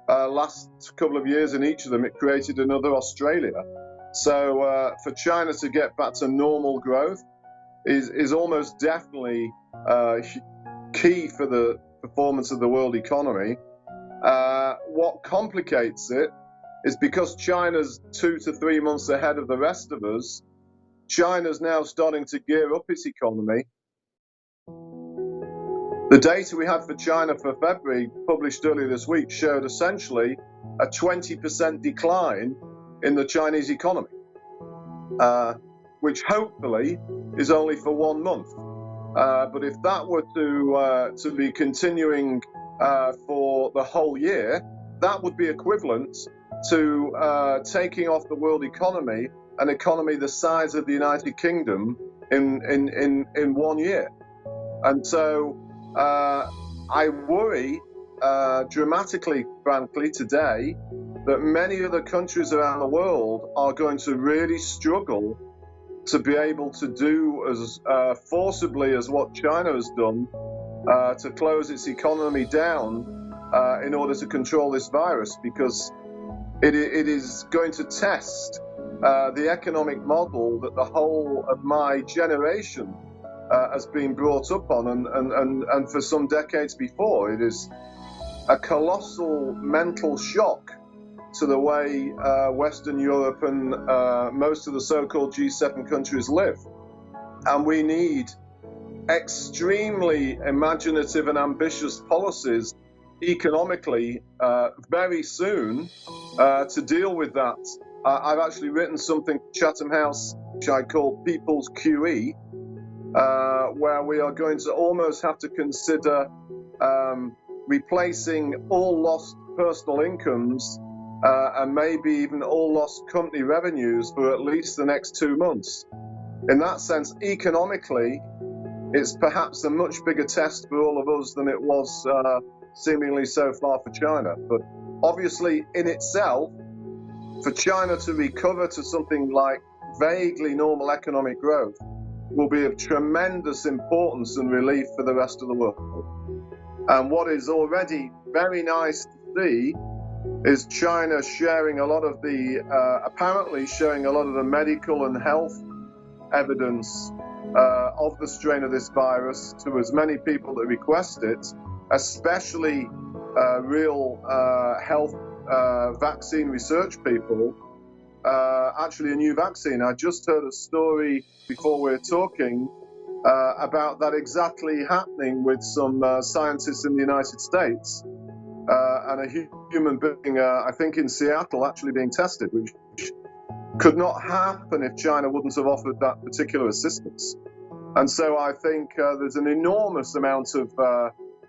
[SPEAKER 13] last couple of years in each of them, it created another Australia. So for China to get back to normal growth is almost definitely key for the performance of the world economy. What complicates it is because China's 2 to 3 months ahead of the rest of us, China's now starting to gear up its economy. The data we had for China for February, published earlier this week, showed essentially a 20% decline in the Chinese economy, which hopefully is only for 1 month. But if that were to be continuing for the whole year, that would be equivalent to taking off the world economy, an economy the size of the United Kingdom, in 1 year. And so I worry dramatically, frankly, today that many other countries around the world are going to really struggle to be able to do as forcibly as what China has done to close its economy down in order to control this virus, because it is going to test the economic model that the whole of my generation has been brought up on, and for some decades before. It is a colossal mental shock to the way Western Europe and most of the so-called G7 countries live. And we need extremely imaginative and ambitious policies economically very soon to deal with that. I've actually written something for Chatham House which I call People's QE, where we are going to almost have to consider replacing all lost personal incomes and maybe even all lost company revenues for at least the next 2 months. In that sense, economically, it's perhaps a much bigger test for all of us than it was seemingly so far for China. But obviously, in itself, for China to recover to something like vaguely normal economic growth will be of tremendous importance and relief for the rest of the world. And what is already very nice to see is China sharing a lot of the, apparently showing a lot of the medical and health evidence of the strain of this virus to as many people that request it, especially real health vaccine research people. Actually, a new vaccine. I just heard a story before we're talking about that exactly happening with some scientists in the United States and a human being, I think in Seattle, actually being tested, which could not happen if China wouldn't have offered that particular assistance. And so I think there's an enormous amount of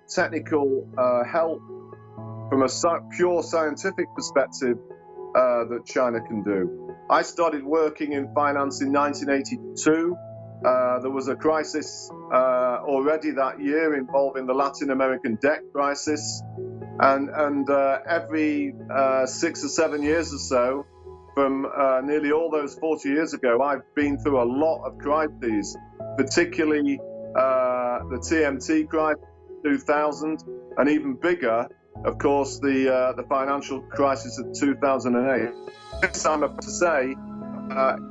[SPEAKER 13] technical help from a pure scientific perspective that China can do. I started working in finance in 1982. There was a crisis already that year involving the Latin American debt crisis. And every 6 or 7 years or so, from nearly all those 40 years ago, I've been through a lot of crises, particularly the TMT crisis, 2000, and even bigger, of course, the financial crisis of 2008. This, I'm about to say,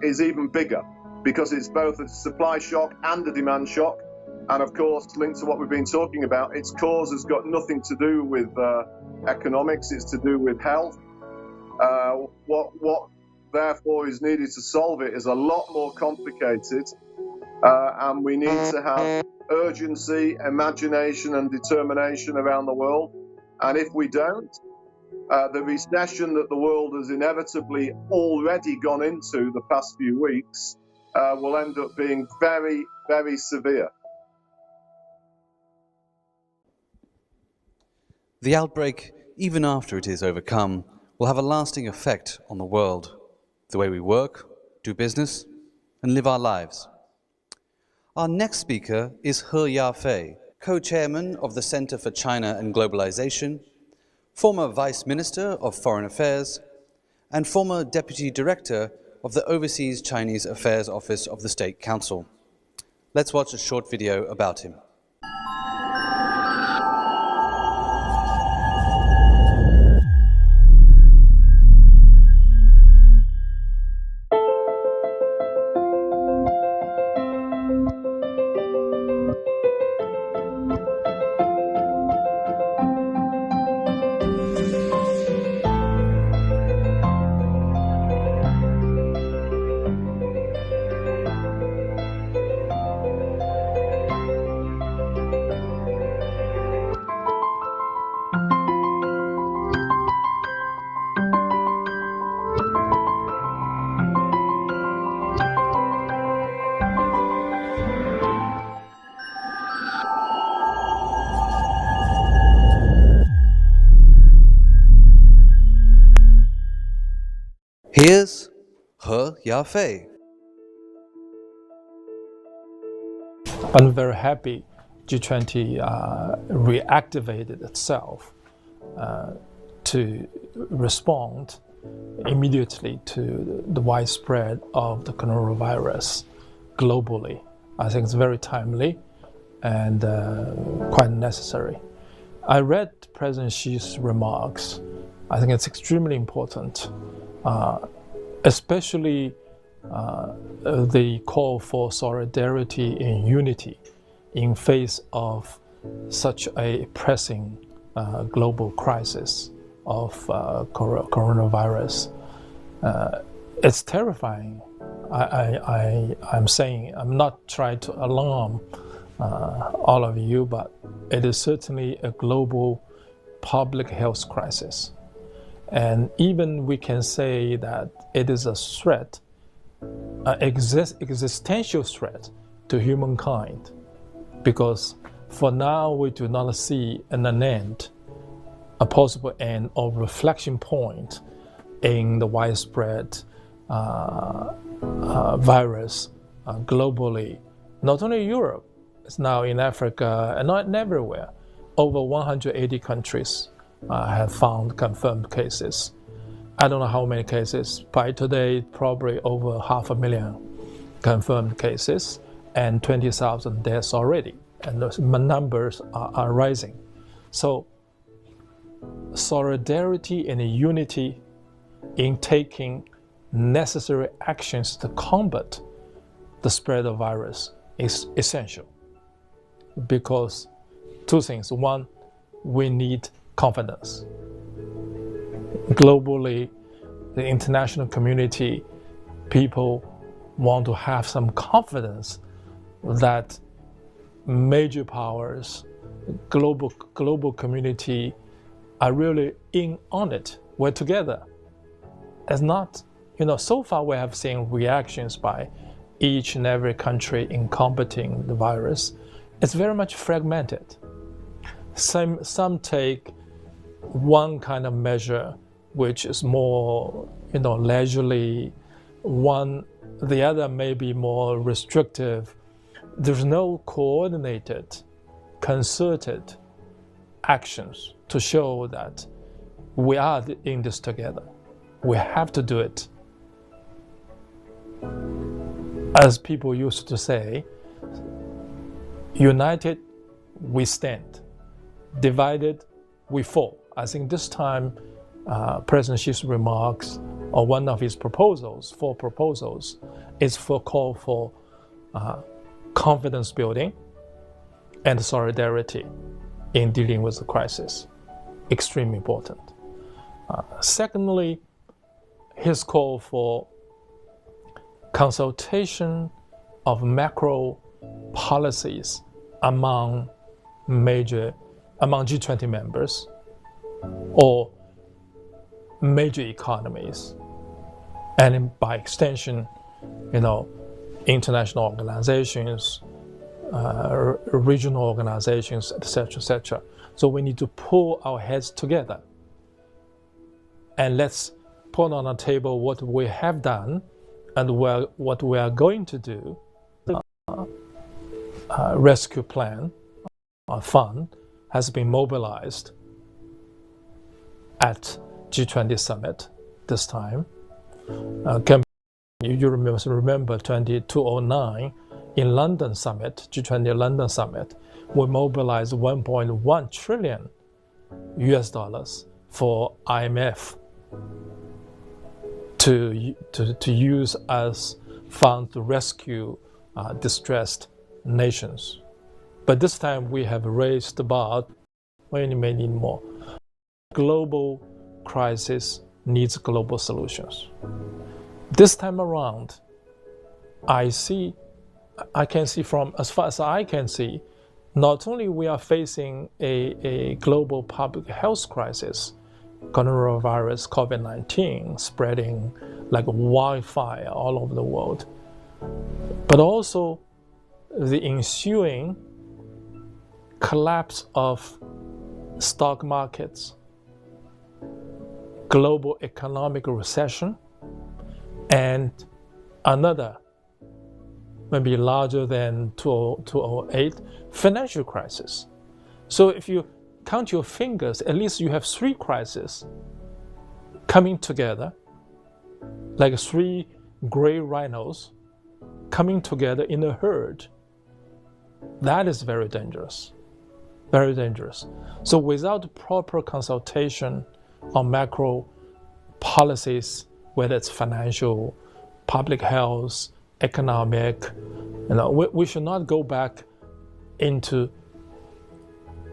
[SPEAKER 13] is even bigger because it's both a supply shock and a demand shock. And of course, linked to what we've been talking about, its cause has got nothing to do with economics, it's to do with health. What therefore is needed to solve it is a lot more complicated, and we need to have urgency, imagination and determination around the world. And if we don't, the recession that the world has inevitably already gone into the past few weeks will end up being very, very severe.
[SPEAKER 2] The outbreak, even after it is overcome, will have a lasting effect on the world, the way we work, do business, and live our lives. Our next speaker is Yafei, co-chairman of the Center for China and Globalization, former Vice Minister of Foreign Affairs, and former Deputy Director of the Overseas Chinese Affairs Office of the State Council. Let's watch a short video about him. Here's Yafei.
[SPEAKER 14] I'm very happy G20 reactivated itself to respond immediately to the widespread of the coronavirus globally. I think it's very timely and quite necessary. I read President Xi's remarks. I think it's extremely important, especially the call for solidarity and unity in face of such a pressing global crisis of coronavirus. It's terrifying. I'm saying, I'm not trying to alarm all of you, but it is certainly a global public health crisis. And even we can say that it is a threat, existential threat to humankind, because for now we do not see an end, a possible end or reflection point in the widespread virus globally. Not only Europe, it's now in Africa and not everywhere. Over 180 countries have found confirmed cases. I don't know how many cases. By today, probably over 500,000 confirmed cases and 20,000 deaths already. And those numbers are rising. So solidarity and unity in taking necessary actions to combat the spread of virus is essential. Because two things. One, we need confidence. Globally, the international community, people want to have some confidence that major powers, global community are really in on it. We're together. It's not, so far we have seen reactions by each and every country in combating the virus. It's very much fragmented. Some take one kind of measure, which is more, leisurely. The other may be more restrictive. There's no coordinated, concerted actions to show that we are in this together. We have to do it. As people used to say, united, we stand. Divided, we fall. I think this time, President Xi's remarks, or one of his proposals, 4 proposals, is for call for confidence building and solidarity in dealing with the crisis. Extremely important. Secondly, his call for consultation of macro policies among G20 members or major economies, and by extension, international organizations, regional organizations, etc., etc. So we need to pull our heads together and let's put on the table what we have done and what we are going to do. Rescue plan fund has been mobilized at G20 summit this time. You remember 2009 in London summit, G20 London summit, we mobilized $1.1 trillion for IMF to use as fund to rescue distressed nations. But this time we have raised the bar. We may need more. Global crisis needs global solutions. This time around, I can see from, as far as I can see, not only we are facing a global public health crisis, coronavirus, COVID-19 spreading like wildfire all over the world, but also the ensuing collapse of stock markets, global economic recession, and another, maybe larger than 2008, financial crisis. So if you count your fingers, at least you have 3 crises coming together, like 3 gray rhinos coming together in a herd. That is very dangerous, very dangerous. So without proper consultation on macro policies, whether it's financial, public health, economic, we should not go back into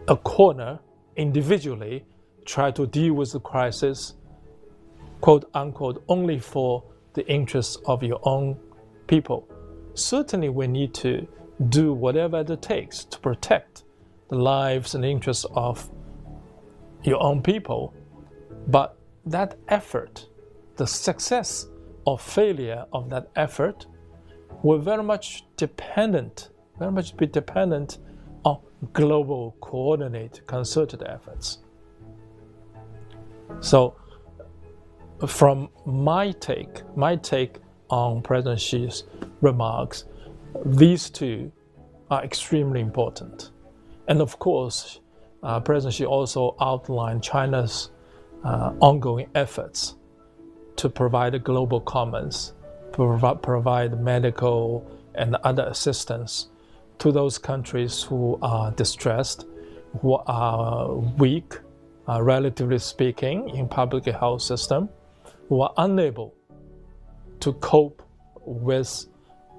[SPEAKER 14] a corner individually, try to deal with the crisis, quote unquote, only for the interests of your own people. Certainly we need to do whatever it takes to protect the lives and interests of your own people. But that effort, the success or failure of that effort will very much be dependent on global coordinated, concerted efforts. So from my take on President Xi's remarks, these two are extremely important. And of course, President Xi also outlined China's ongoing efforts to provide global commons, provide medical and other assistance to those countries who are distressed, who are weak, relatively speaking, in public health system, who are unable to cope with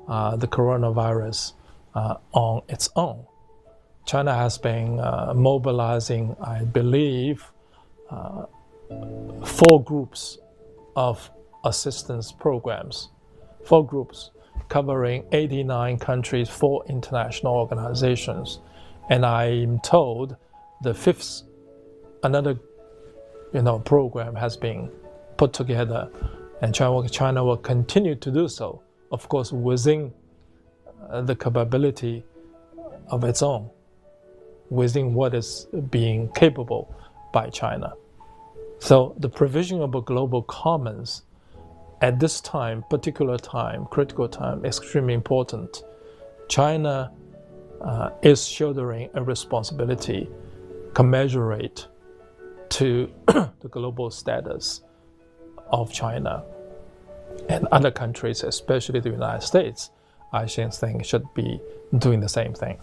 [SPEAKER 14] the coronavirus on its own. China has been mobilizing, I believe, 4 groups of assistance programs, 4 groups covering 89 countries, 4 international organizations. And I'm told the 5th, another program has been put together, and China will continue to do so, of course, within the capability of its own, within what is being capable by China. So the provision of a global commons at this time, particular time, critical time, extremely important. China is shouldering a responsibility commensurate to the global status of China, and other countries, especially the United States, I think should be doing the same thing.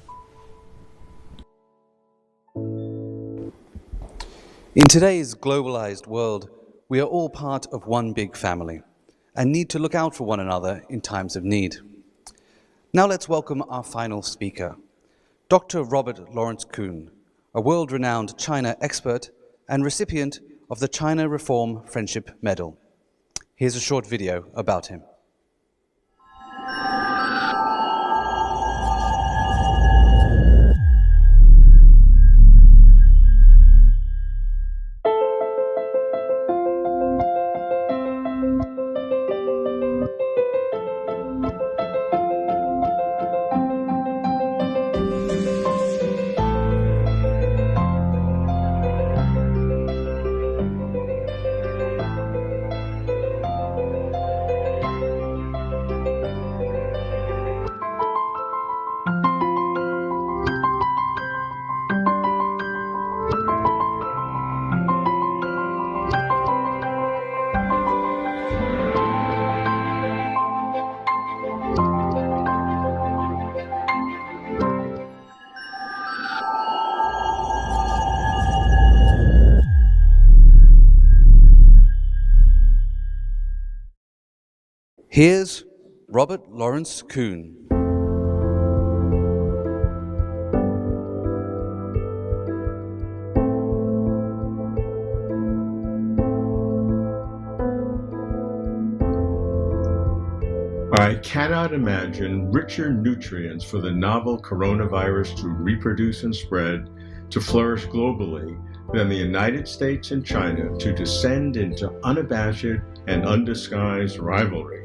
[SPEAKER 2] In today's globalized world, we are all part of one big family and need to look out for one another in times of need. Now let's welcome our final speaker, Dr. Robert Lawrence Kuhn, a world-renowned China expert and recipient of the China Reform Friendship Medal. Here's a short video about him. Here's Robert Lawrence Kuhn.
[SPEAKER 15] I cannot imagine richer nutrients for the novel coronavirus to reproduce and spread, to flourish globally, than the United States and China to descend into unabashed and undisguised rivalry,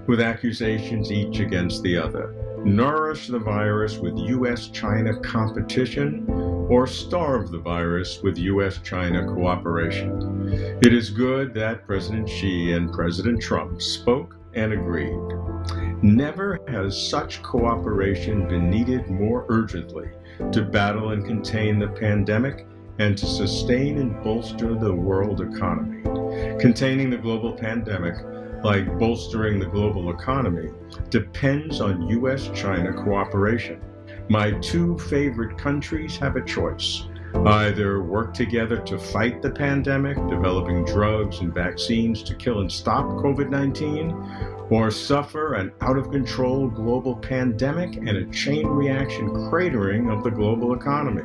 [SPEAKER 15] with accusations each against the other, nourish the virus with U.S.-China competition, or starve the virus with U.S.-China cooperation. It is good that President Xi and President Trump spoke and agreed. Never has such cooperation been needed more urgently to battle and contain the pandemic and to sustain and bolster the world economy. Containing the global pandemic, like bolstering the global economy, depends on U.S.-China cooperation. My 2 favorite countries have a choice. Either work together to fight the pandemic, developing drugs and vaccines to kill and stop COVID-19, or suffer an out-of-control global pandemic and a chain reaction cratering of the global economy.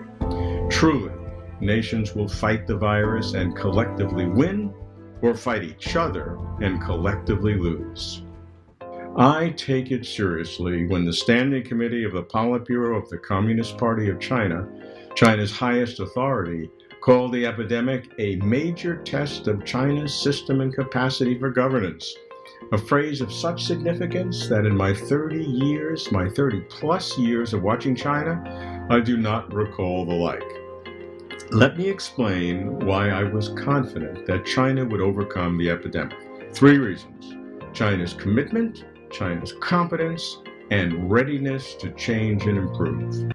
[SPEAKER 15] Truly, nations will fight the virus and collectively win, or fight each other and collectively lose. I take it seriously when the Standing Committee of the Politburo of the Communist Party of China, China's highest authority, called the epidemic a major test of China's system and capacity for governance. a phrase of such significance that in my 30 plus years of watching China, I do not recall the like. Let me explain why I was confident that China would overcome the epidemic. 3 reasons: China's commitment, China's competence, and readiness to change and improve.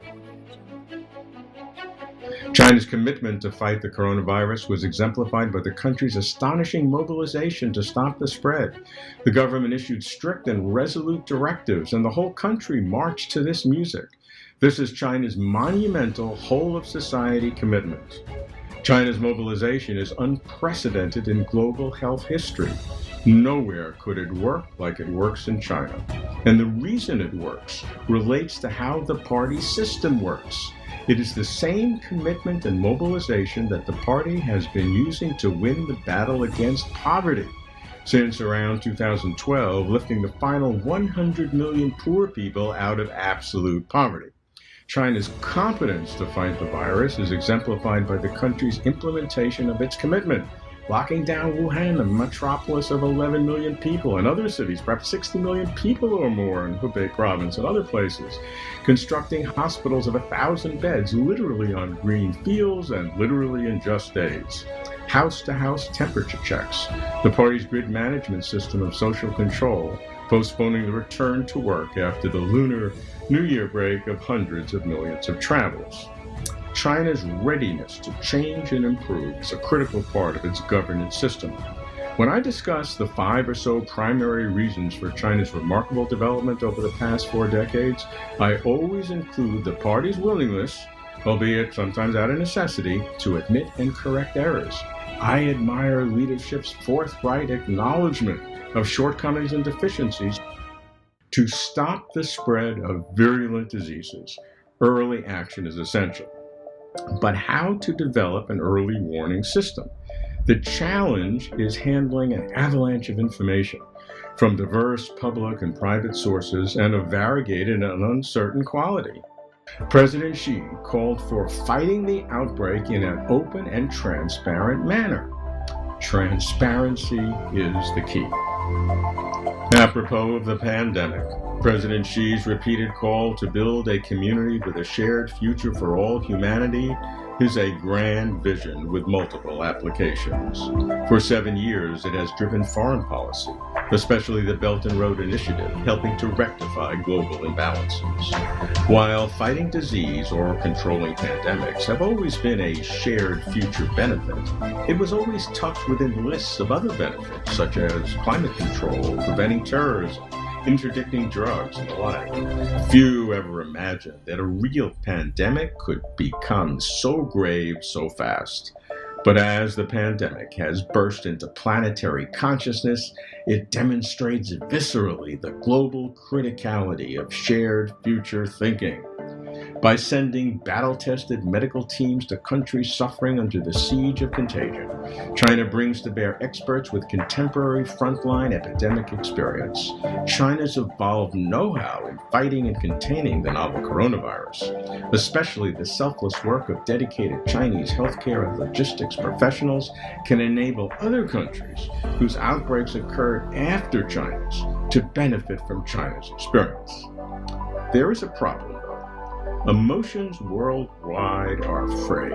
[SPEAKER 15] China's commitment to fight the coronavirus was exemplified by the country's astonishing mobilization to stop the spread. The government issued strict and resolute directives, and the whole country marched to this music. This is China's monumental whole-of-society commitment. China's mobilization is unprecedented in global health history. Nowhere could it work like it works in China. And the reason it works relates to how the party system works. It is the same commitment and mobilization that the party has been using to win the battle against poverty since around 2012, lifting the final 100 million poor people out of absolute poverty. China's competence to fight the virus is exemplified by the country's implementation of its commitment, locking down Wuhan, a metropolis of 11 million people, and other cities, perhaps 60 million people or more in Hubei province and other places, constructing hospitals of 1,000 beds, literally on green fields and literally in just days. House-to-house temperature checks, the party's grid management system of social control, postponing the return to work after the Lunar New Year break of hundreds of millions of travelers. China's readiness to change and improve is a critical part of its governance system. When I discuss the 5 or so primary reasons for China's remarkable development over the past 4 decades, I always include the party's willingness, albeit sometimes out of necessity, to admit and correct errors. I admire leadership's forthright acknowledgement of shortcomings and deficiencies. To stop the spread of virulent diseases, early action is essential. But how to develop an early warning system? The challenge is handling an avalanche of information from diverse public and private sources and of variegated and uncertain quality. President Xi called for fighting the outbreak in an open and transparent manner. Transparency is the key. Apropos of the pandemic, President Xi's repeated call to build a community with a shared future for all humanity is a grand vision with multiple applications. For 7 years, it has driven foreign policy, especially the Belt and Road Initiative, helping to rectify global imbalances. While fighting disease or controlling pandemics have always been a shared future benefit, it was always tucked within lists of other benefits, such as climate control, preventing terrorism, interdicting drugs, and the like. Few ever imagined that a real pandemic could become so grave so fast. But as the pandemic has burst into planetary consciousness, it demonstrates viscerally the global criticality of shared future thinking. By sending battle-tested medical teams to countries suffering under the siege of contagion, China brings to bear experts with contemporary frontline epidemic experience. China's evolved know-how in fighting and containing the novel coronavirus, especially the selfless work of dedicated Chinese healthcare and logistics professionals, can enable other countries whose outbreaks occurred after China's to benefit from China's experience. There is a problem. Emotions worldwide are frayed,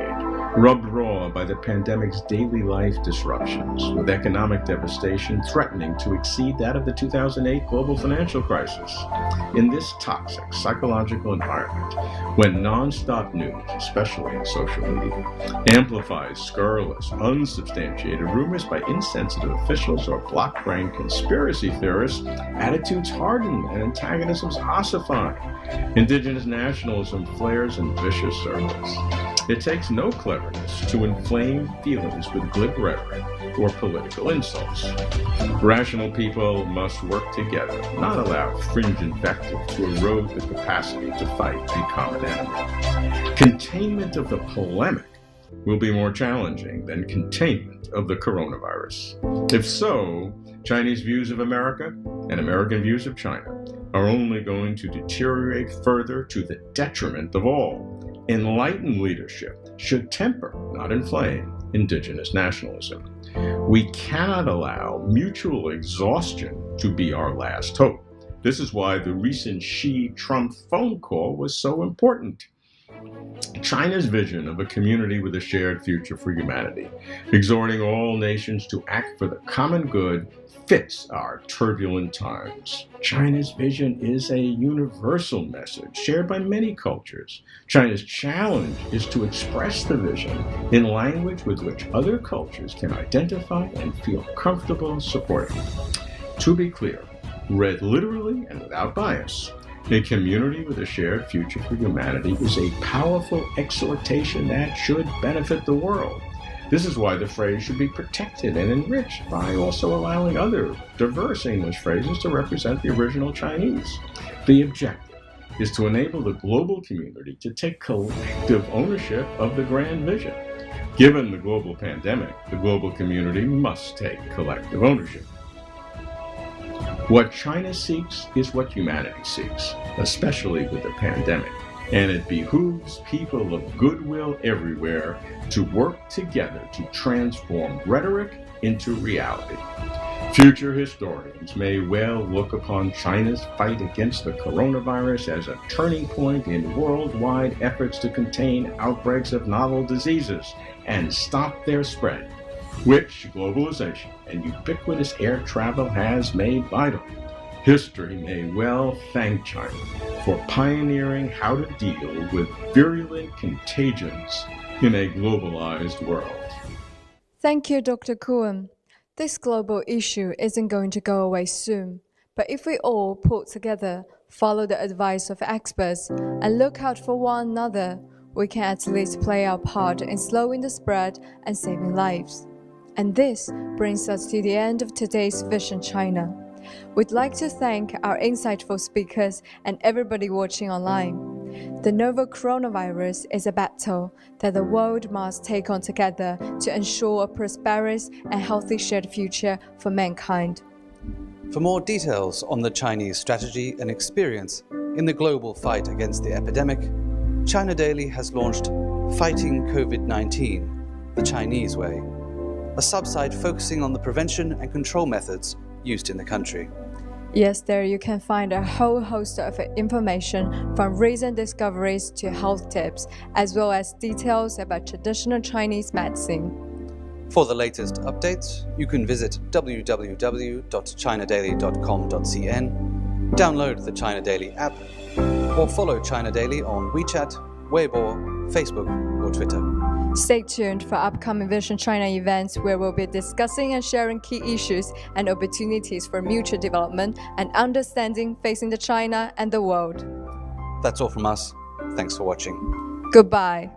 [SPEAKER 15] rubbed raw by the pandemic's daily life disruptions, with economic devastation threatening to exceed that of the 2008 global financial crisis. In this toxic psychological environment, when non-stop news, especially in social media, amplifies scurrilous, unsubstantiated rumors by insensitive officials or block-brained conspiracy theorists, attitudes harden and antagonisms ossify. Indigenous nationalism flares in vicious circles. It takes no cleverness to inflame feelings with glib rhetoric or political insults. Rational people must work together, not allow fringe invective to erode the capacity to fight a common enemy. Containment of the polemic will be more challenging than containment of the coronavirus. If so, Chinese views of America and American views of China are only going to deteriorate further to the detriment of all. Enlightened leadership should temper, not inflame, indigenous nationalism. We cannot allow mutual exhaustion to be our last hope. This is why the recent Xi-Trump phone call was so important. China's vision of a community with a shared future for humanity, exhorting all nations to act for the common good, fits our turbulent times. China's vision is a universal message shared by many cultures. China's challenge is to express the vision in language with which other cultures can identify and feel comfortable supporting. To be clear, read literally and without bias, a community with a shared future for humanity is a powerful exhortation that should benefit the world. This is why the phrase should be protected and enriched by also allowing other diverse English phrases to represent the original Chinese. The objective is to enable the global community to take collective ownership of the grand vision. Given the global pandemic, the global community must take collective ownership. What China seeks is what humanity seeks, especially with the pandemic, and it behooves people of goodwill everywhere to work together to transform rhetoric into reality. Future historians may well look upon China's fight against the coronavirus as a turning point in worldwide efforts to contain outbreaks of novel diseases and stop their spread, which globalization and ubiquitous air travel has made vital. History may well thank China for pioneering how to deal with virulent contagions in a globalized world.
[SPEAKER 1] Thank you, Dr. Kuhn. This global issue isn't going to go away soon, but if we all pull together, follow the advice of experts, and look out for one another, we can at least play our part in slowing the spread and saving lives. And this brings us to the end of today's Vision China. We'd like to thank our insightful speakers and everybody watching online. The novel coronavirus is a battle that the world must take on together to ensure a prosperous and healthy shared future for mankind.
[SPEAKER 2] For more details on the Chinese strategy and experience in the global fight against the epidemic, China Daily has launched Fighting COVID-19, the Chinese Way, a subsite focusing on the prevention and control methods used in the country.
[SPEAKER 1] Yes, there you can find a whole host of information from recent discoveries to health tips, as well as details about traditional Chinese medicine.
[SPEAKER 2] For the latest updates, you can visit www.chinadaily.com.cn, download the China Daily app, or follow China Daily on WeChat, Weibo, Facebook, or Twitter.
[SPEAKER 1] Stay tuned for upcoming Vision China events where we'll be discussing and sharing key issues and opportunities for mutual development and understanding facing the China and the world.
[SPEAKER 2] That's all from us. Thanks for watching.
[SPEAKER 1] Goodbye.